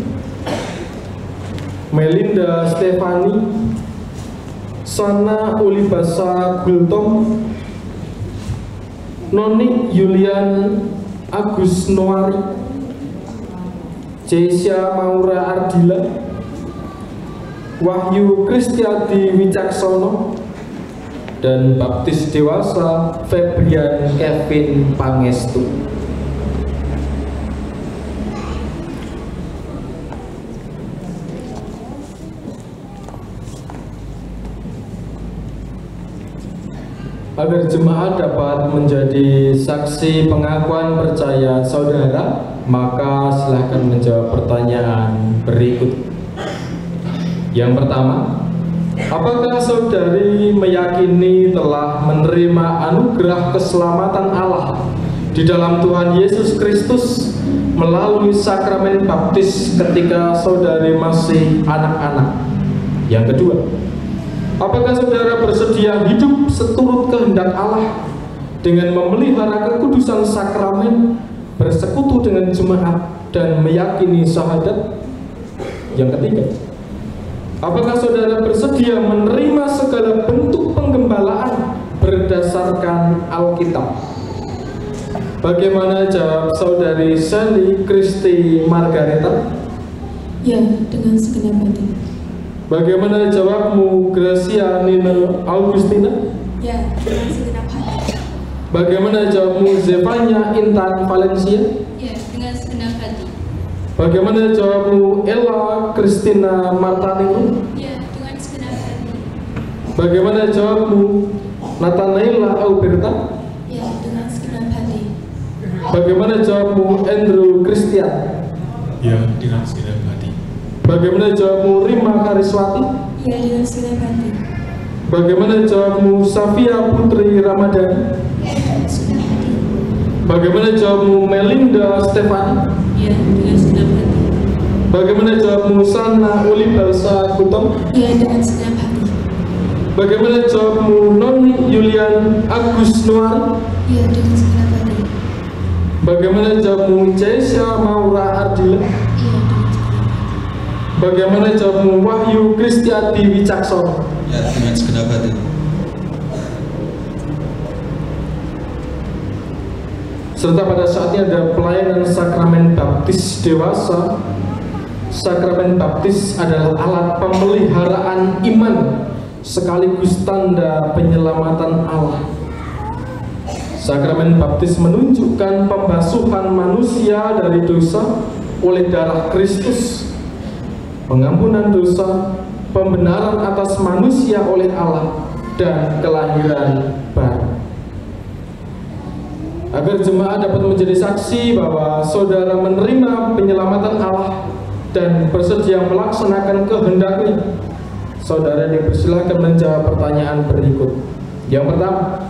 F: Melinda Stefani, Sana Ulibasa Gultom, Noni Yulian Agus Noari, Jesya Maura Ardila, Wahyu Kristiadi Wicaksono, dan baptis dewasa Febrian Kevin Pangestu. Agar jemaat dapat menjadi saksi pengakuan percaya saudara, maka silahkan menjawab pertanyaan berikut. Yang pertama, apakah saudari meyakini telah menerima anugerah keselamatan Allah di dalam Tuhan Yesus Kristus melalui sakramen baptis ketika saudari masih anak-anak?
B: Yang kedua, apakah saudara bersedia hidup seturut kehendak Allah dengan memelihara kekudusan sakramen, bersekutu dengan jemaat, dan meyakini syahadat? Yang ketiga, apakah saudara bersedia menerima segala bentuk penggembalaan berdasarkan Alkitab? Bagaimana jawab saudari Sally Kristi Margareta?
C: Ya, dengan segenap hati.
B: Bagaimana jawabmu Gracia Nina Augustina?
C: Ya, dengan segenap hati.
B: Bagaimana jawabmu Zevanya Intan Valencia?
C: Ya, dengan segenap hati.
B: Bagaimana jawabmu Ella Christina Martaning?
C: Ya, dengan segenap hati.
B: Bagaimana jawabmu Nathanaela Alberta?
C: Ya, dengan segenap hati.
B: Bagaimana jawabmu Andrew Christian?
G: Ya, dengan segenap hati.
B: Bagaimana jawabmu Rima Kariswati?
C: Ya, dengan segenap hati.
B: Bagaimana jawabmu Safia Putri Ramadhani?
C: Ya, dengan segenap hati.
B: Bagaimana jawabmu Melinda Stefani?
C: Ya, dengan segenap hati.
B: Bagaimana jawabmu Sana Ulibalsa Kutom?
C: Ya, dengan segenap hati.
B: Bagaimana jawabmu Noni Yulian Agus Nuari?
C: Ya, dengan segenap hati.
B: Bagaimana jawabmu Cesia Maura Ardila?
C: Ya, dengan segenap hati.
B: Bagaimana jawabmu Wahyu Kristiadi Wicaksono?
G: Ya, dengan segenap hati.
B: Serta pada saatnya ada pelayanan sakramen baptis dewasa. Sakramen baptis adalah alat pemeliharaan iman sekaligus tanda penyelamatan Allah. Sakramen baptis menunjukkan pembasuhan manusia dari dosa oleh darah Kristus, pengampunan dosa, pembenaran atas manusia oleh Allah, dan kelahiran baru. Agar jemaat dapat menjadi saksi bahwa saudara menerima penyelamatan Allah dan bersedia melaksanakan kehendaknya, saudara dipersilakan menjawab pertanyaan berikut. Yang pertama,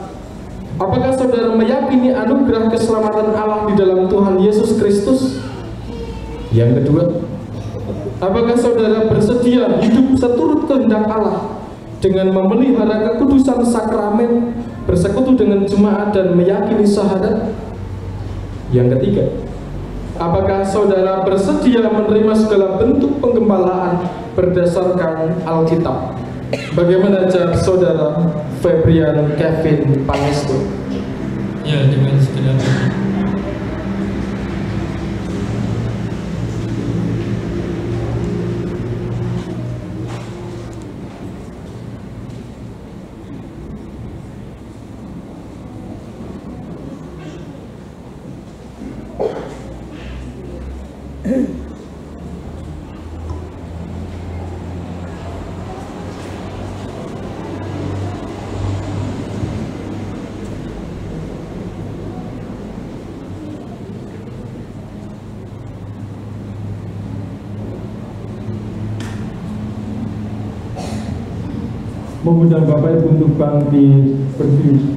B: apakah saudara meyakini anugerah keselamatan Allah di dalam Tuhan Yesus Kristus? Yang kedua, apakah saudara bersedia hidup seturut kehendak Allah dengan memelihara kekudusan sakramen, bersekutu dengan jemaat, dan meyakini syahadat? Yang ketiga, apakah saudara bersedia menerima segala bentuk penggembalaan berdasarkan Alkitab? Bagaimana jawab saudara Febrian Kevin Pangestu?
G: Ya, dengan segenap hati.
B: Mengundang Bapak Ibu untuk bangkit berdiri.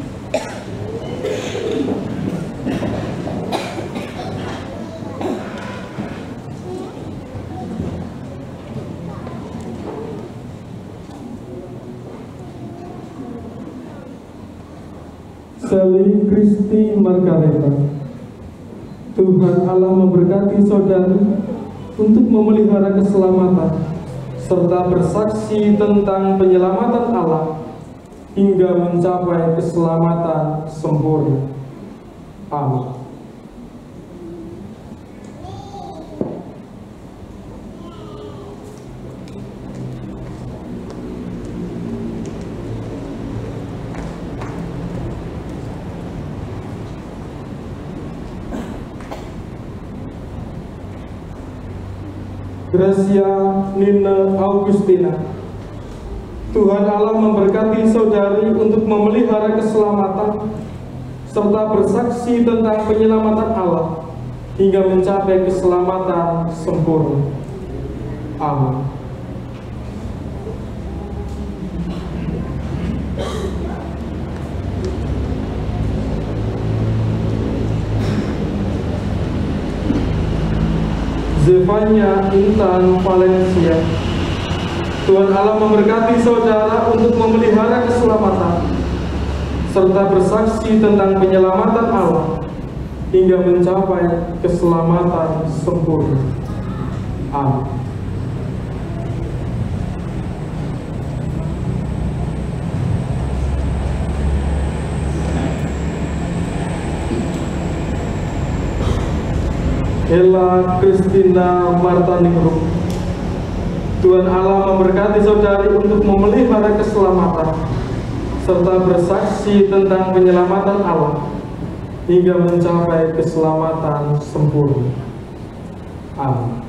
B: Sally Kristi Margareta. Tuhan Allah memberkati saudari untuk memelihara keselamatan serta bersaksi tentang penyelamatan Allah hingga mencapai keselamatan sempurna. Amin. Gracia Nina Augustina. Tuhan Allah memberkati saudari untuk memelihara keselamatan serta bersaksi tentang penyelamatan Allah hingga mencapai keselamatan sempurna. Amin. Zevanya Intan Valencia. Tuhan Allah memberkati saudara untuk memelihara keselamatan serta bersaksi tentang penyelamatan Allah hingga mencapai keselamatan sempurna. Amin. Ella Christina Martaningrum. Tuhan Allah memberkati saudari untuk memelihara keselamatan serta bersaksi tentang penyelamatan Allah hingga mencapai keselamatan sempurna. Amin.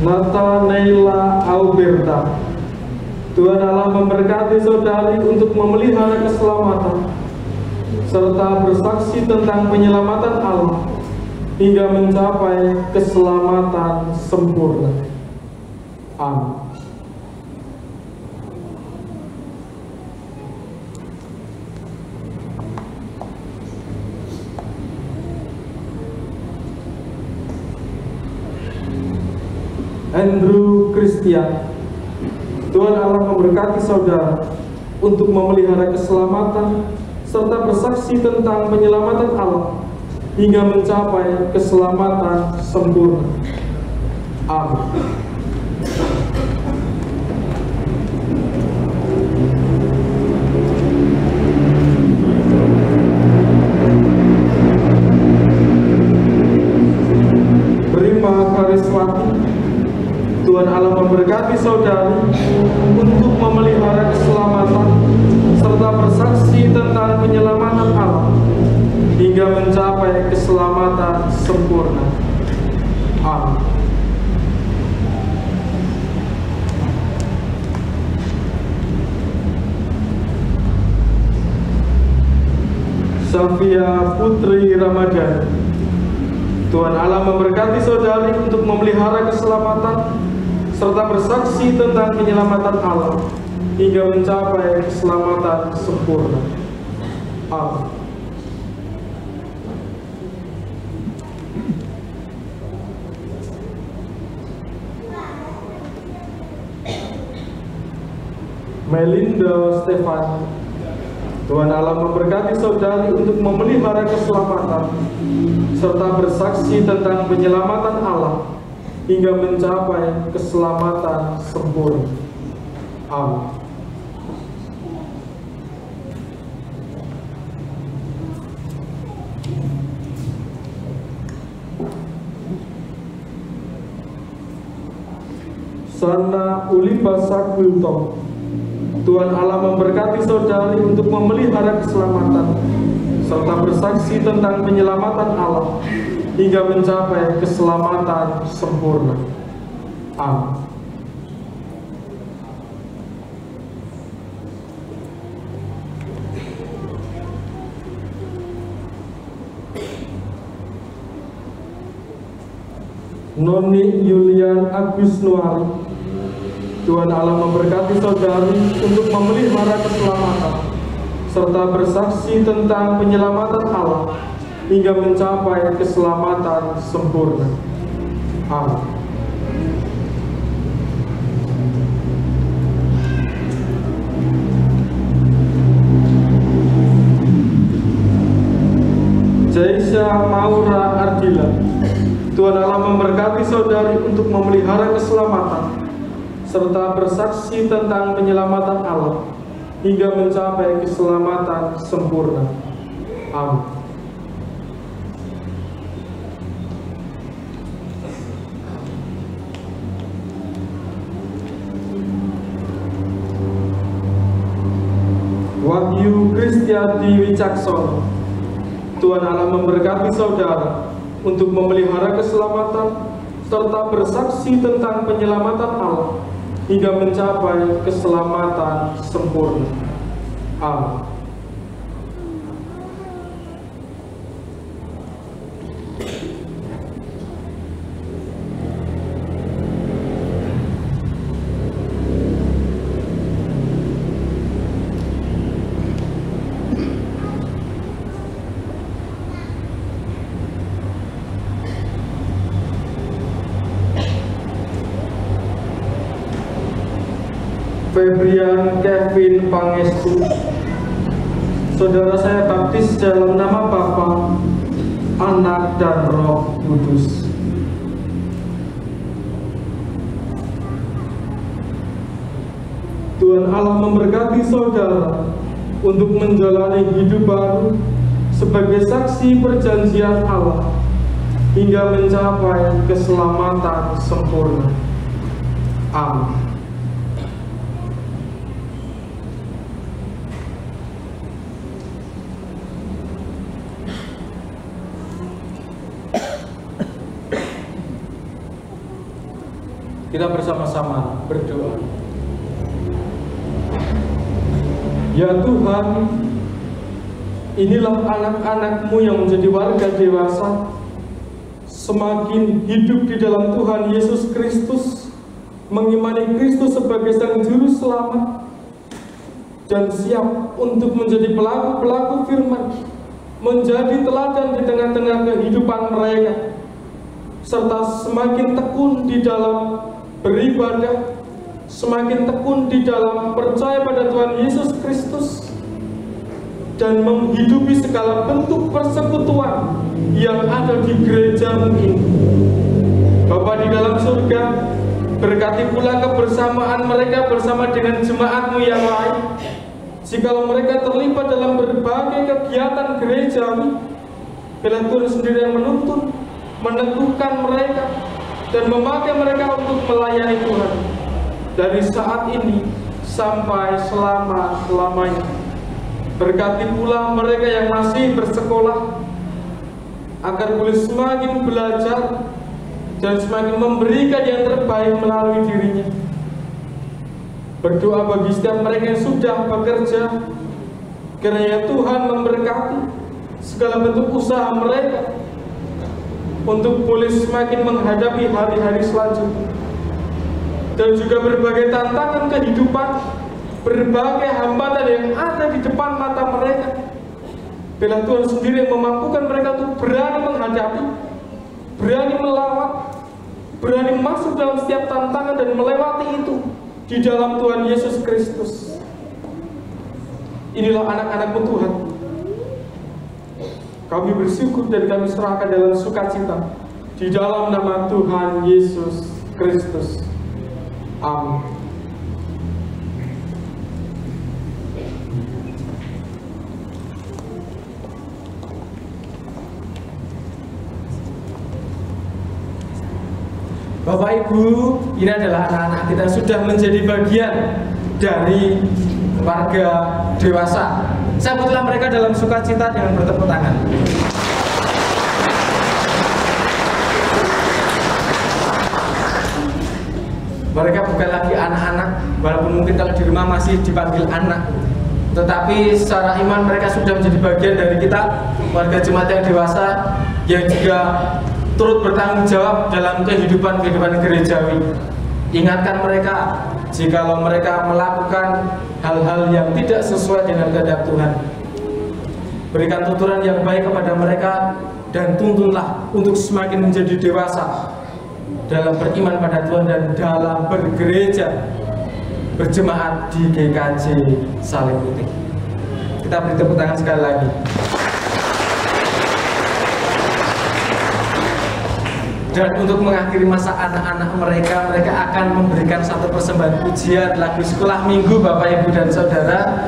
B: Nathanaela Alberta. Tuhan Allah memberkati saudari untuk memelihara keselamatan serta bersaksi tentang penyelamatan Allah hingga mencapai keselamatan sempurna. Amin. Andrew Christian. Tuhan Allah memberkati saudara untuk memelihara keselamatan serta bersaksi tentang penyelamatan Allah hingga mencapai keselamatan sempurna. Amin. Prima Kariswati. Tuhan Allah memberkati saudari untuk memelihara keselamatan serta bersaksi tentang penyelamatan Allah hingga mencapai keselamatan sempurna. Amin. Safia Putri Ramadan. Tuhan Allah memberkati saudari untuk memelihara keselamatan serta bersaksi tentang penyelamatan Allah hingga mencapai keselamatan sempurna. Amin. Melinda Stefan. Tuhan Allah memberkati saudari untuk memelihara keselamatan serta bersaksi tentang penyelamatan Allah hingga mencapai keselamatan sempurna. Amin. Sana Ulipa Sakwilto. Tuhan Allah memberkati saudari untuk memelihara keselamatan serta bersaksi tentang penyelamatan Allah hingga mencapai keselamatan sempurna. Amin. Noni Yulian Agusnuari. Tuhan Allah memberkati saudari untuk memelihara keselamatan serta bersaksi tentang penyelamatan Allah hingga mencapai keselamatan sempurna. Amin. Jaisha Maura Ardila. Tuhan Allah memberkati saudari untuk memelihara keselamatan serta bersaksi tentang penyelamatan Allah hingga mencapai keselamatan sempurna. Amin. Wahyu Kristiadi Wicaksono. Tuhan Allah memberkati saudara untuk memelihara keselamatan serta bersaksi tentang penyelamatan Allah hingga mencapai keselamatan sempurna. Amin. Febrian Kevin Pangestu. Saudara saya baptis dalam nama Bapa, Anak, dan Roh Kudus. Tuhan Allah memberkati saudara untuk menjalani hidup baru sebagai saksi perjanjian Allah hingga mencapai keselamatan sempurna. Amin. Kita bersama-sama berdoa. Ya Tuhan, inilah anak-anak-Mu yang menjadi warga dewasa, semakin hidup di dalam Tuhan Yesus Kristus, mengimani Kristus sebagai Sang Juru Selamat, dan siap untuk menjadi pelaku-pelaku firman, menjadi teladan di tengah-tengah kehidupan mereka, serta semakin tekun di dalam beribadah, semakin tekun di dalam percaya pada Tuhan Yesus Kristus, dan menghidupi segala bentuk persekutuan yang ada di gereja-Mu ini. Bapa di dalam surga, berkati pula kebersamaan mereka bersama dengan jemaat-Mu yang lain. Jikalau mereka terlibat dalam berbagai kegiatan gereja-Mu, biarlah Tuhan sendiri yang menuntun, meneguhkan mereka, dan memakai mereka untuk melayani Tuhan dari saat ini sampai selama-lamanya. Berkati pula mereka yang masih bersekolah agar boleh semakin belajar dan semakin memberikan yang terbaik melalui dirinya. Berdoa bagi setiap mereka yang sudah bekerja, kiranya Tuhan memberkati segala bentuk usaha mereka untuk boleh semakin menghadapi hari-hari selanjutnya, dan juga berbagai tantangan kehidupan, berbagai hambatan yang ada di depan mata mereka. Bila Tuhan sendiri yang memampukan mereka untuk berani menghadapi, berani melawan, berani masuk dalam setiap tantangan dan melewati itu di dalam Tuhan Yesus Kristus. Inilah anak-anak-Mu Tuhan. Kami bersyukur dan kami serahkan dalam sukacita di dalam nama Tuhan Yesus Kristus. Amin. Bapak Ibu, ini adalah anak-anak kita sudah menjadi bagian dari warga dewasa. Sambutlah mereka dalam sukacita dengan bertepuk tangan. Mereka bukan lagi anak-anak, walaupun mungkin kalau di rumah masih dipanggil anak, tetapi secara iman mereka sudah menjadi bagian dari kita, warga jemaat yang dewasa, yang juga turut bertanggung jawab dalam kehidupan gerejawi. Ingatkan mereka jikalau mereka melakukan hal-hal yang tidak sesuai dengan kehendak Tuhan. Berikan tuturan yang baik kepada mereka dan tuntunlah untuk semakin menjadi dewasa dalam beriman pada Tuhan dan dalam bergereja, berjemaat di GKJ Salib Putih. Kita beri tepuk tangan sekali lagi. Dan untuk mengakhiri masa anak-anak mereka, mereka akan memberikan satu persembahan pujian lagu sekolah minggu, Bapak Ibu dan Saudara,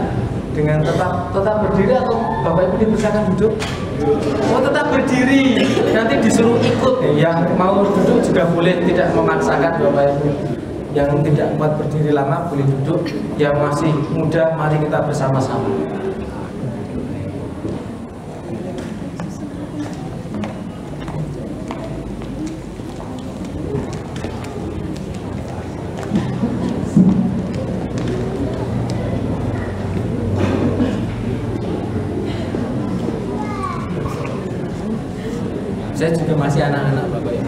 B: dengan tetap berdiri atau Bapak Ibu dipersilakan duduk. Oh, tetap berdiri, nanti disuruh ikut. Yang mau duduk juga boleh, tidak memaksakan Bapak Ibu. Yang tidak kuat berdiri lama boleh duduk. Yang masih muda, mari kita bersama-sama. Saya juga masih anak-anak Bapak Ibu.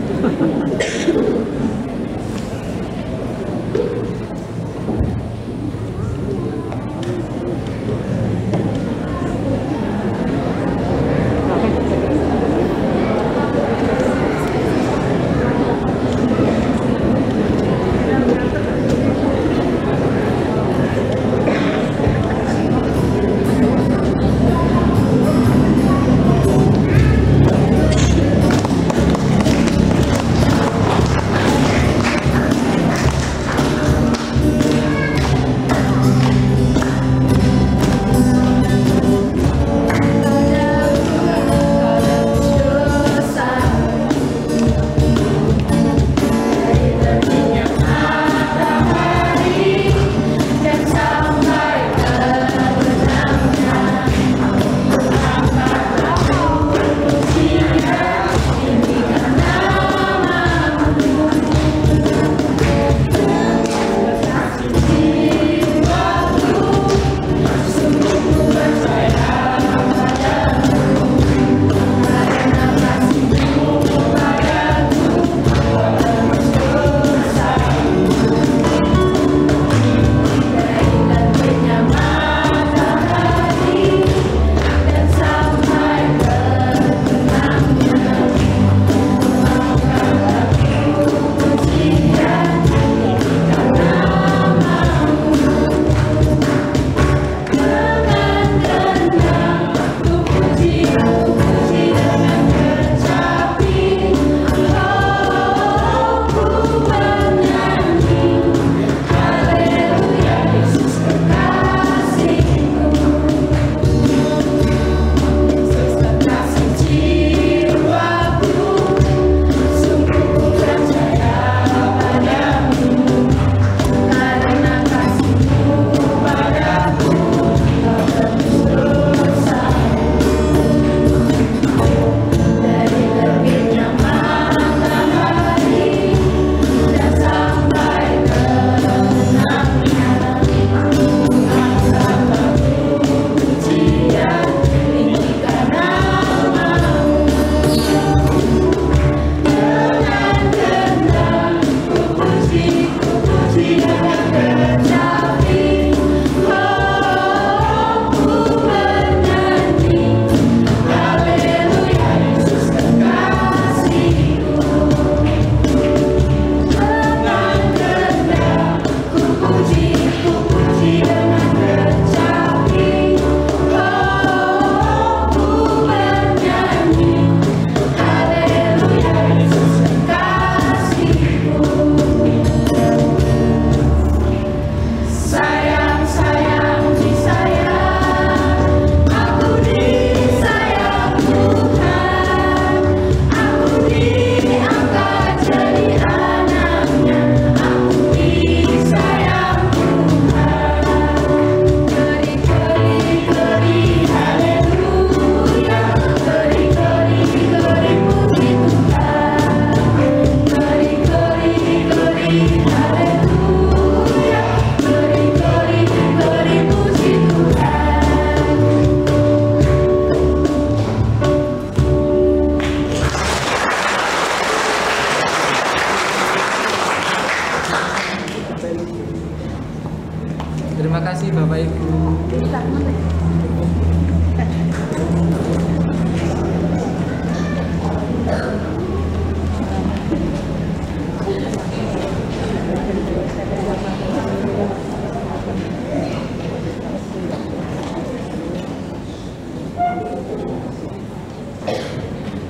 D: Bapak Ibu.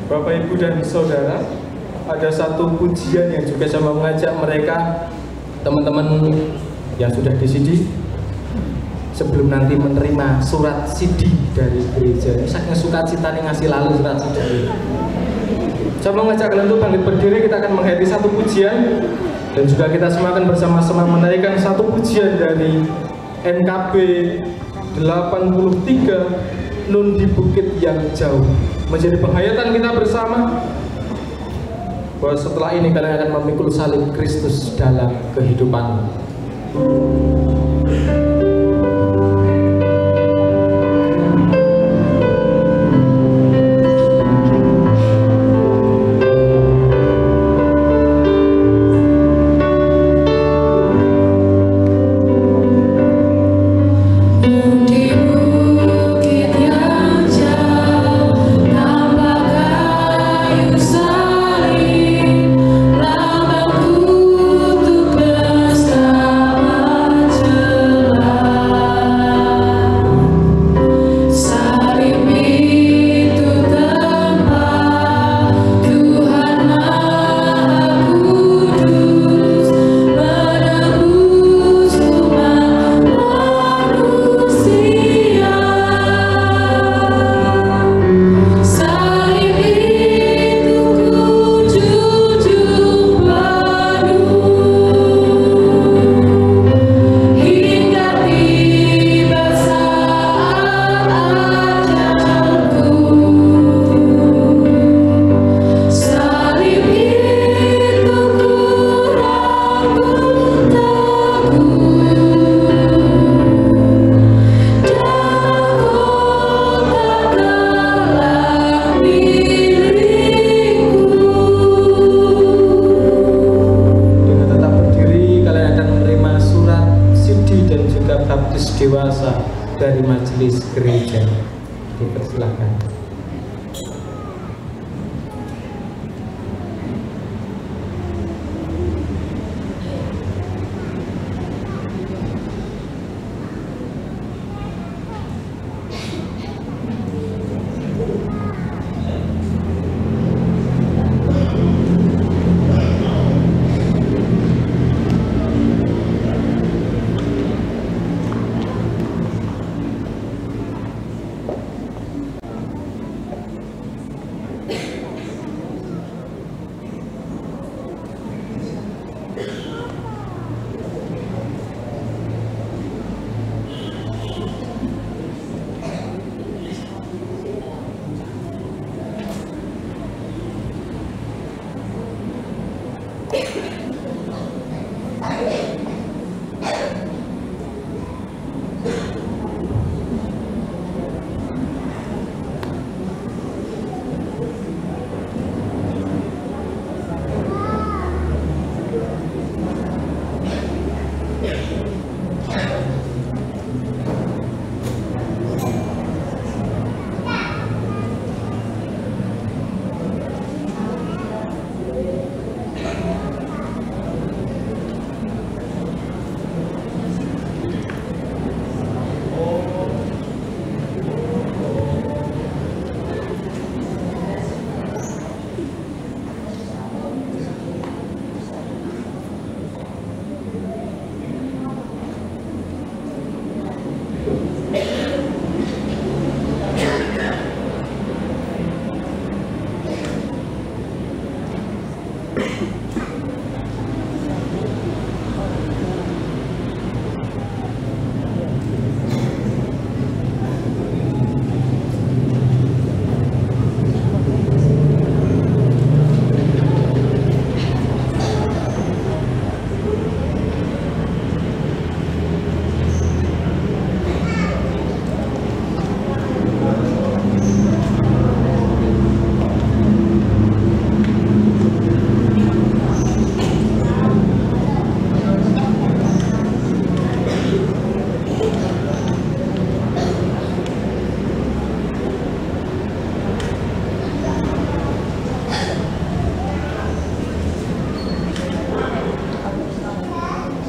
B: Bapak, Ibu, dan Saudara, ada satu pujian yang juga saya mau mengajak mereka, teman-teman yang sudah di CD, sebelum nanti menerima surat CD dari gereja. Ini saking sukacitanya ngasih lalu surat CD. Saya mau mengajak kalian untuk bangkit berdiri, kita akan menghayati satu pujian, dan juga kita semua akan bersama-sama menaikkan satu pujian dari NKB 83, Nun di Bukit yang Jauh. Menjadi penghayatan kita bersama bahwa setelah ini kalian akan memikul salib Kristus dalam kehidupan. Dewasa dari majelis gereja. Dipersilakan.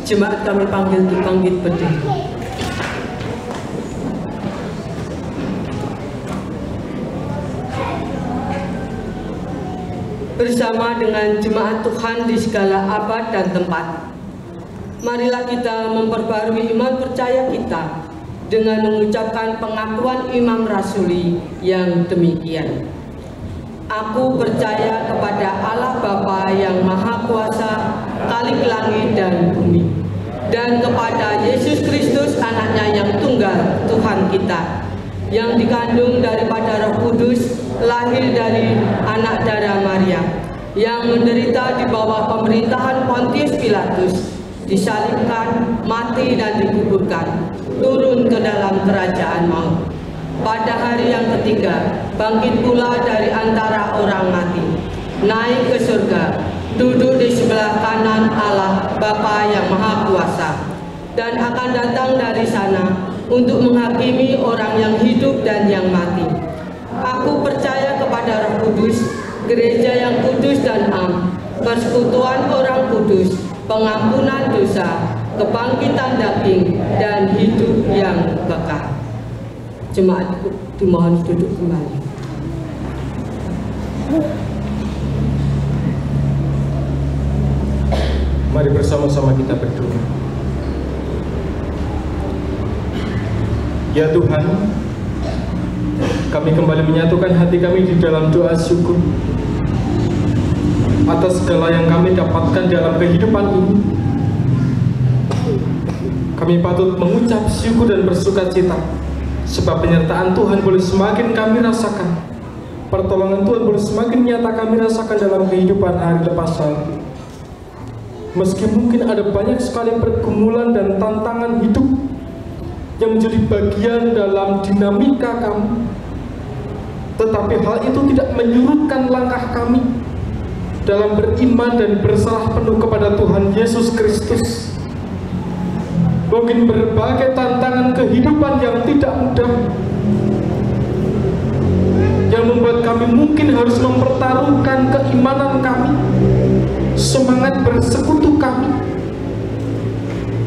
H: Jemaat kami panggil untuk bangkit berdiri. Bersama dengan jemaat Tuhan di segala abad dan tempat, marilah kita memperbarui iman percaya kita dengan mengucapkan pengakuan Imam Rasuli yang demikian. Aku percaya kepada Allah Bapa yang Maha Kuasa, Khalik langit dan bumi, dan kepada Yesus Kristus anaknya yang tunggal, Tuhan kita, yang dikandung daripada Roh Kudus, lahir dari anak darah Maria, yang menderita di bawah pemerintahan Pontius Pilatus, disalibkan, mati dan dikuburkan, turun ke dalam kerajaan maut. Pada hari yang ketiga, bangkit pula dari antara orang mati, naik ke surga, duduk di sebelah kanan Allah Bapa yang Maha Kuasa, dan akan datang dari sana untuk menghakimi orang yang hidup dan yang mati. Aku percaya kepada Roh Kudus, gereja yang kudus dan am, persekutuan orang kudus, pengampunan dosa, kebangkitan daging, dan hidup yang kekal. Jemaat dimohon duduk kembali.
F: Mari bersama-sama kita berdoa. Ya Tuhan, kami kembali menyatukan hati kami di dalam doa syukur atas segala yang kami dapatkan dalam kehidupan ini. Kami patut mengucap syukur dan bersuka cita, sebab penyertaan Tuhan boleh semakin kami rasakan, pertolongan Tuhan boleh semakin nyata kami rasakan dalam kehidupan hari lepas hari. Meski mungkin ada banyak sekali pergumulan dan tantangan hidup yang menjadi bagian dalam dinamika kami, tetapi hal itu tidak menyurutkan langkah kami dalam beriman dan berserah penuh kepada Tuhan Yesus Kristus. Mungkin berbagai tantangan kehidupan yang tidak mudah, yang membuat kami mungkin harus mempertaruhkan keimanan kami, semangat bersekutu kami,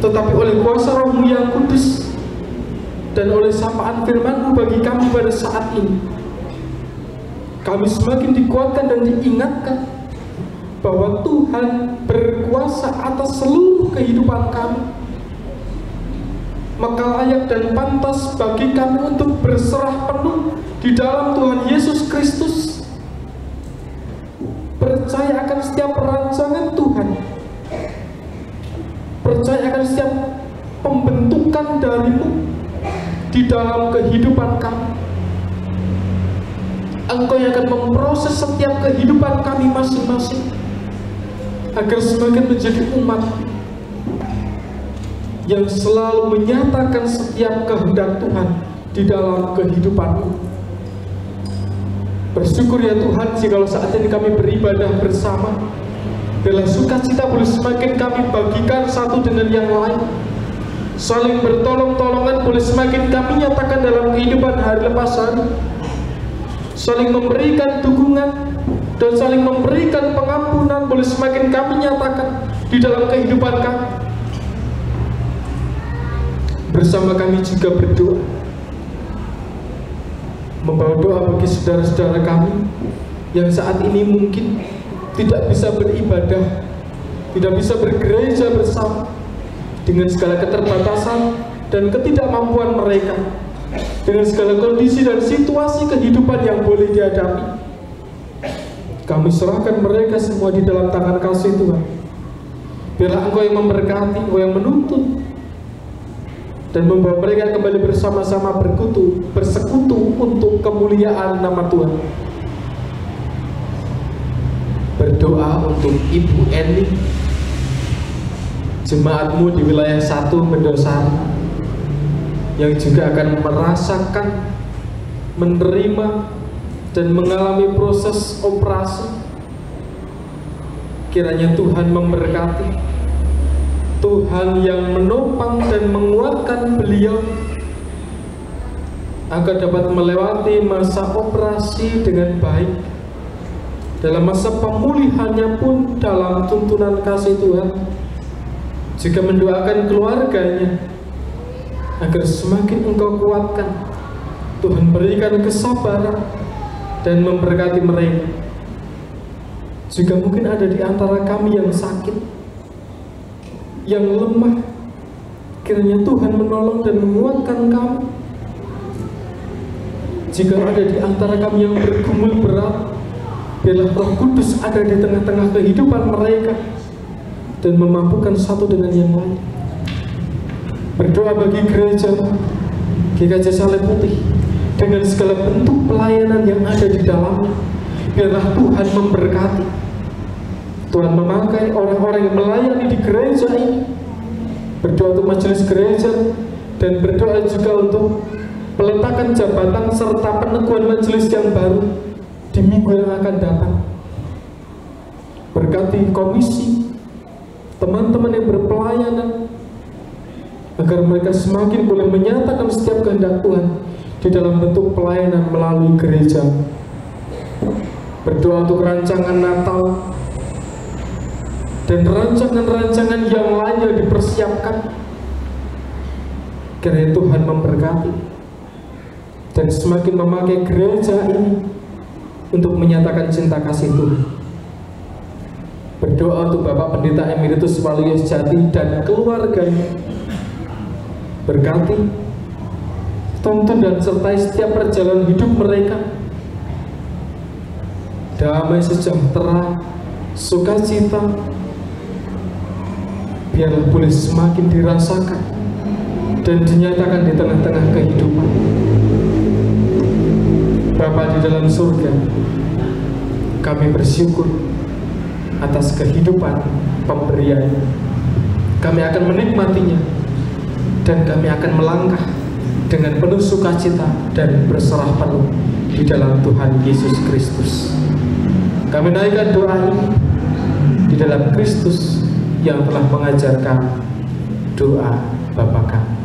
F: tetapi oleh kuasa Roh-Mu yang kudus dan oleh sapaan firman-Mu bagi kami pada saat ini, kami semakin dikuatkan dan diingatkan bahwa Tuhan berkuasa atas seluruh kehidupan kami. Maka layak dan pantas bagi kami untuk berserah penuh di dalam Tuhan Yesus Kristus, percaya akan setiap rancangan Tuhan, percaya akan setiap pembentukan dari-Mu di dalam kehidupan kami. Engkau yang akan memproses setiap kehidupan kami masing-masing agar semakin menjadi umat yang selalu menyatakan setiap kehendak Tuhan di dalam kehidupanmu. Bersyukur ya Tuhan, jikalau saat ini kami beribadah bersama, bila sukacita boleh semakin kami bagikan satu dengan yang lain, saling bertolong-tolongan boleh semakin kami nyatakan dalam kehidupan hari lepas hari, saling memberikan dukungan dan saling memberikan pengampunan boleh semakin kami nyatakan di dalam kehidupan kami. Bersama kami juga berdoa, membawa doa bagi saudara-saudara kami yang saat ini mungkin tidak bisa beribadah, tidak bisa bergereja bersama dengan segala keterbatasan dan ketidakmampuan mereka, dengan segala kondisi dan situasi kehidupan yang boleh dihadapi. Kami serahkan mereka semua di dalam tangan kasih Tuhan. Biarlah Engkau yang memberkati, Engkau yang menuntun dan membawa mereka kembali bersama-sama bersekutu untuk kemuliaan nama Tuhan. Berdoa untuk Ibu Eni, jemaat-Mu di wilayah 1 Mendosari, yang juga akan merasakan, menerima dan mengalami proses operasi. Kiranya Tuhan memberkati, Tuhan yang menopang dan menguatkan beliau agar dapat melewati masa operasi dengan baik, dalam masa pemulihannya pun dalam tuntunan kasih Tuhan.
B: juga mendoakan keluarganya agar semakin Engkau kuatkan. Tuhan berikan kesabaran dan memberkati mereka. Juga mungkin ada di antara kami yang sakit, yang lemah, kiranya Tuhan menolong dan menguatkan kami. Jika ada di antara kami yang bergumul berat, biarlah Roh Kudus ada di tengah-tengah kehidupan mereka dan memampukan satu dengan yang lain. Berdoa bagi gereja GKJ Salib Putih dengan segala bentuk pelayanan yang ada di dalamnya. Biarlah Tuhan memberkati. Tuhan memakai orang-orang yang melayani di gereja ini. Berdoa untuk majelis gereja dan berdoa juga untuk peletakan jabatan serta peneguhan majelis yang baru di minggu yang akan datang. Berkati komisi, teman-teman yang berpelayanan, agar mereka semakin boleh menyatakan setiap kehendak Tuhan di dalam bentuk pelayanan melalui gereja. Berdoa untuk rancangan Natal dan rancangan-rancangan yang lain yang dipersiapkan. Kiranya Tuhan memberkati dan semakin memakai gereja ini untuk menyatakan cinta kasih Tuhan. Berdoa untuk Bapak Pendeta Emeritus Waluyo Sejati dan keluarganya. Berkati, tuntun dan sertai setiap perjalanan hidup mereka. Damai sejahtera, sukacita, biarlah boleh semakin dirasakan dan dinyatakan di tengah-tengah kehidupan. Bapa di dalam surga, kami bersyukur atas kehidupan pemberian. Kami akan menikmatinya dan kami akan melangkah dengan penuh sukacita dan berserah penuh di dalam Tuhan Yesus Kristus. Kami naikkan doa ini di dalam Kristus yang telah mengajarkan doa Bapa kami.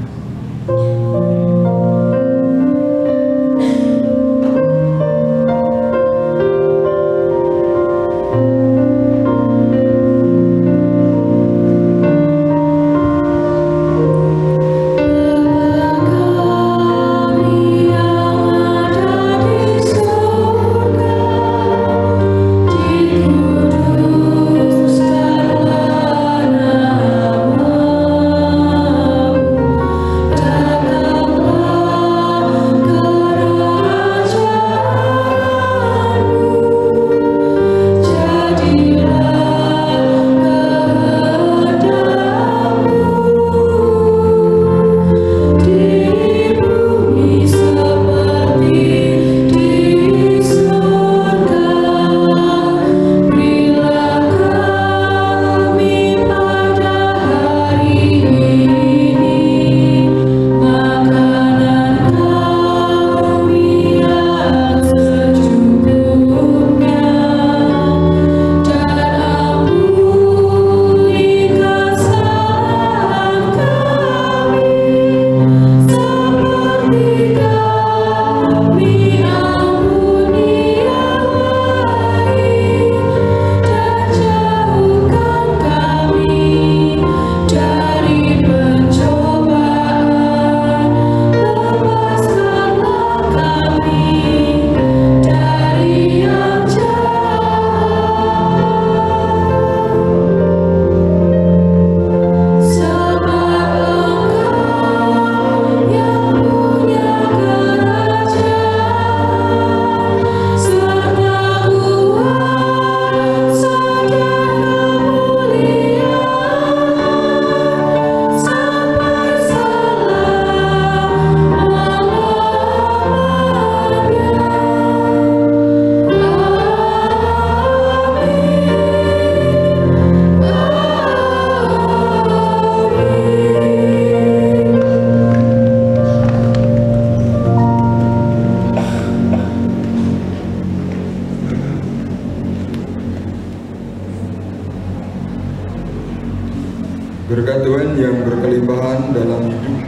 I: Berkat Tuhan yang berkelimpahan dalam hidup,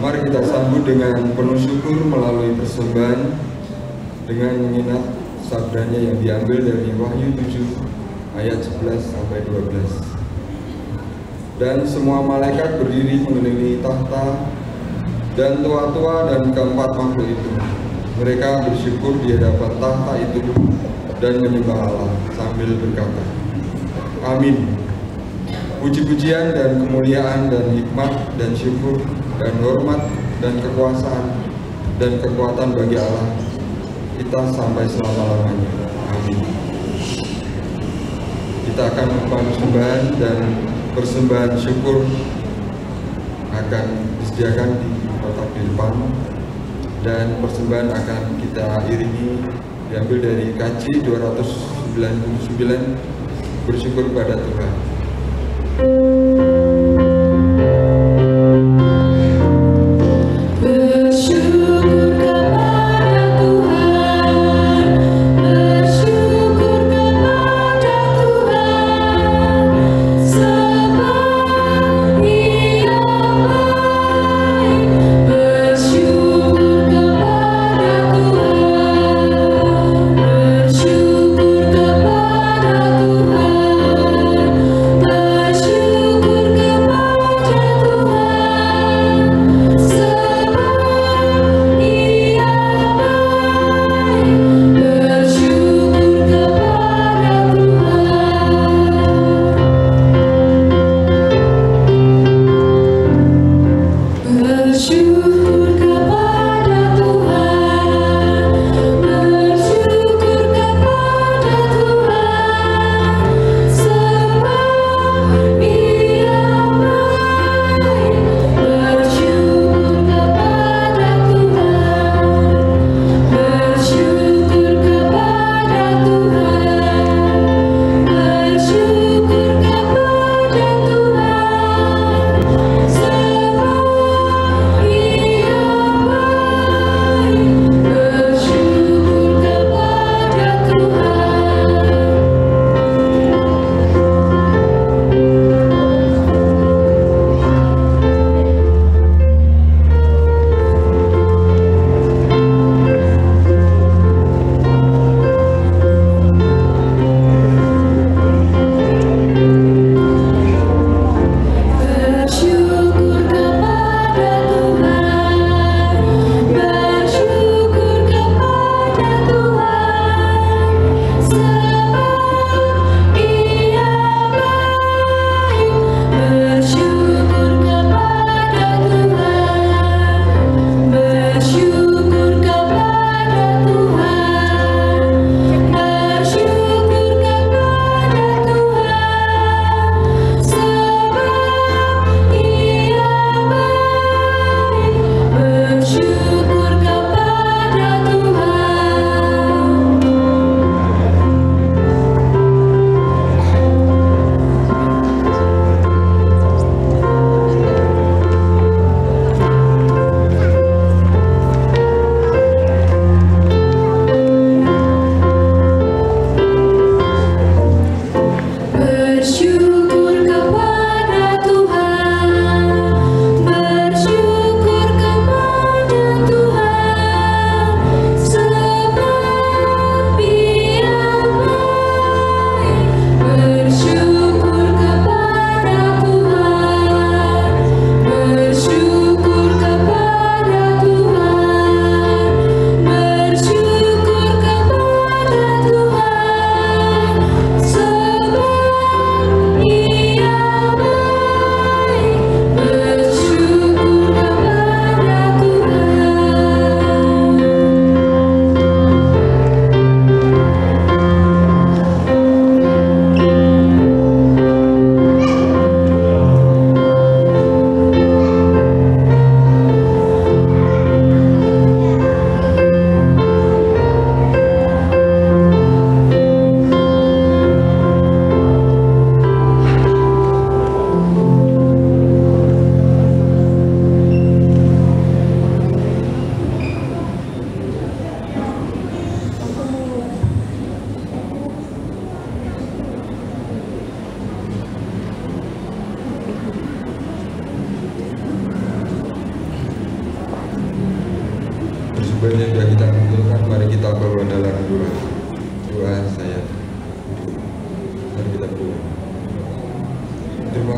I: mari kita sambut dengan penuh syukur melalui persembahan dengan mengingat sabdanya yang diambil dari Wahyu 7 ayat 11 sampai 12. Dan semua malaikat berdiri mengelilingi tahta dan tua-tua dan keempat makhluk itu. Mereka bersyukur di hadapan tahta itu dan menyembah Allah sambil berkata, Amin. Puji-pujian dan kemuliaan dan hikmat dan syukur dan hormat dan kekuasaan dan kekuatan bagi Allah kita sampai selama-lamanya. Amin. Kita akan persembahan dan persembahan syukur akan disediakan di kotak di depan, dan persembahan akan kita iringi diambil dari KJ 299, bersyukur pada Tuhan.
C: Bersyukur kepada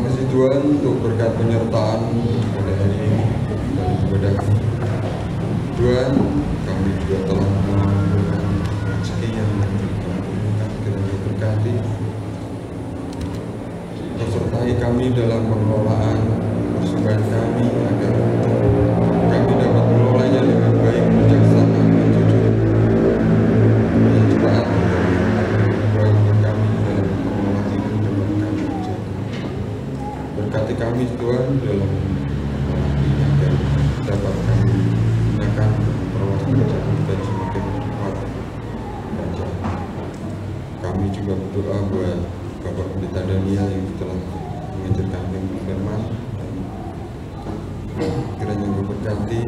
I: kasih Tuhan untuk berkat penyertaan pada hari ini dari ibadah kami. Tuhan, kami juga telah mengumpulkan rezeki yang kiranya berkati, sertai kami dalam pengelolaan persembahan kami agar kami dapat mengelolanya dengan baik, bijaksana, dan jujur. Yang cepat Tuhan kami dalam mengelola hidup dapat kami menjaga. Berkati kami Tuhan dalam agar dapat kami gunakan perluas kerjaan dan semakin kuat kerjaan. Kami juga berdoa buat Bapak Pendeta Daniel yang telah mengajar kami firman, dan kiranya berkati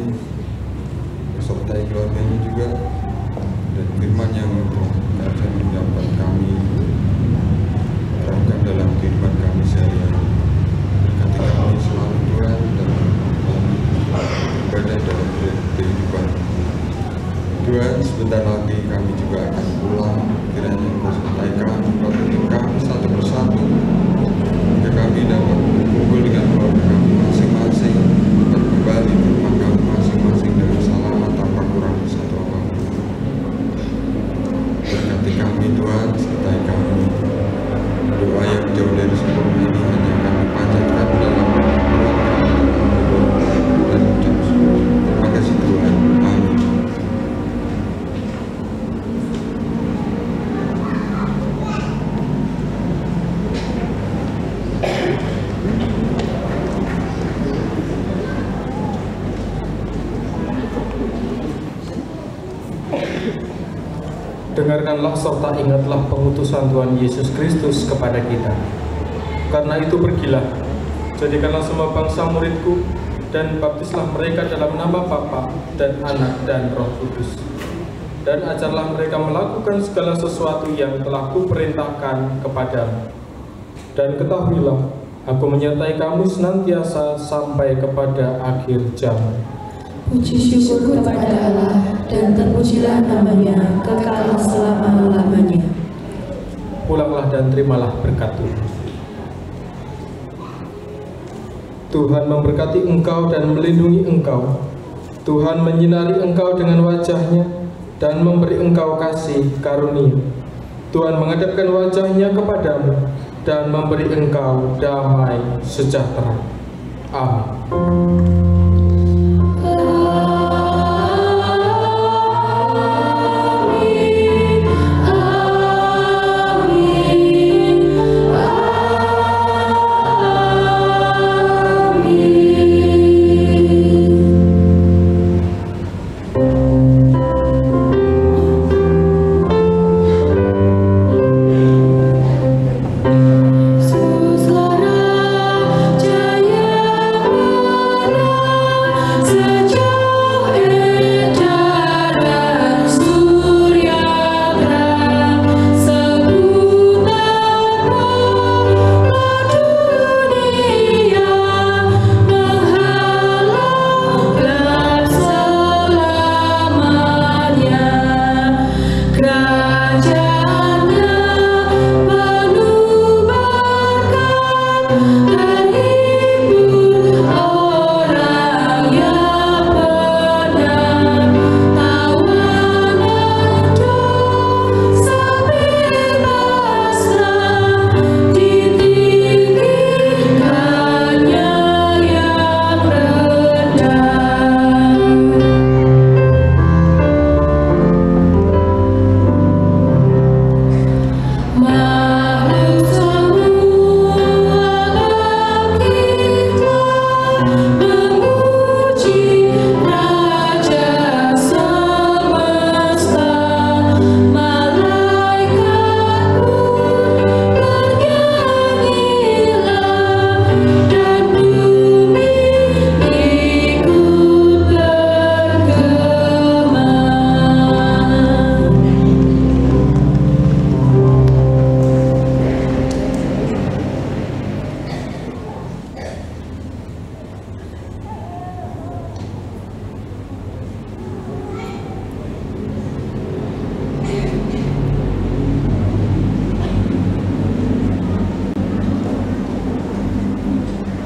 I: sertai keluarganya juga, dan firman yang akan mendapat kami terapkan dalam kehidupan kami sehari-hari. Berkati kami selalu Tuhan dan beribadah dalam kehidupan Tuhan. Sebentar lagi kami juga akan pulang, kiranya Engkau sertai kami, membimbing kami satu persatu, hingga kami dapat berkumpul dengan keluarga kami masing-masing dan kembali ke rumah kami masing-masing dengan selamat tanpa kurang satu apapun. Berkati kami Tuhan, sertai kami. Doa yang jauh dari sempurna ini hanya kami panjatkan dalam ruang kami dan ucap syukur. Terima kasih Tuhan. Amin.
F: Dengarkanlah serta ingatlah pengutusan Tuhan Yesus Kristus kepada kita. Karena itu pergilah, jadikanlah semua bangsa muridku, dan baptislah mereka dalam nama Bapa dan Anak dan Roh Kudus. Dan ajarlah mereka melakukan segala sesuatu yang telah kuperintahkan kepadamu. Dan ketahuilah, aku menyertai kamu senantiasa sampai kepada akhir zaman.
C: Puji syukur kepada Allah, dan terpujilah namanya kekal selama-lamanya.
F: Pulanglah dan terimalah berkat Tuhan. Tuhan memberkati engkau dan melindungi engkau. Tuhan menyinari engkau dengan wajah-Nya dan memberi engkau kasih karunia. Tuhan menghadapkan wajah-Nya kepadamu dan memberi engkau damai sejahtera. Amin.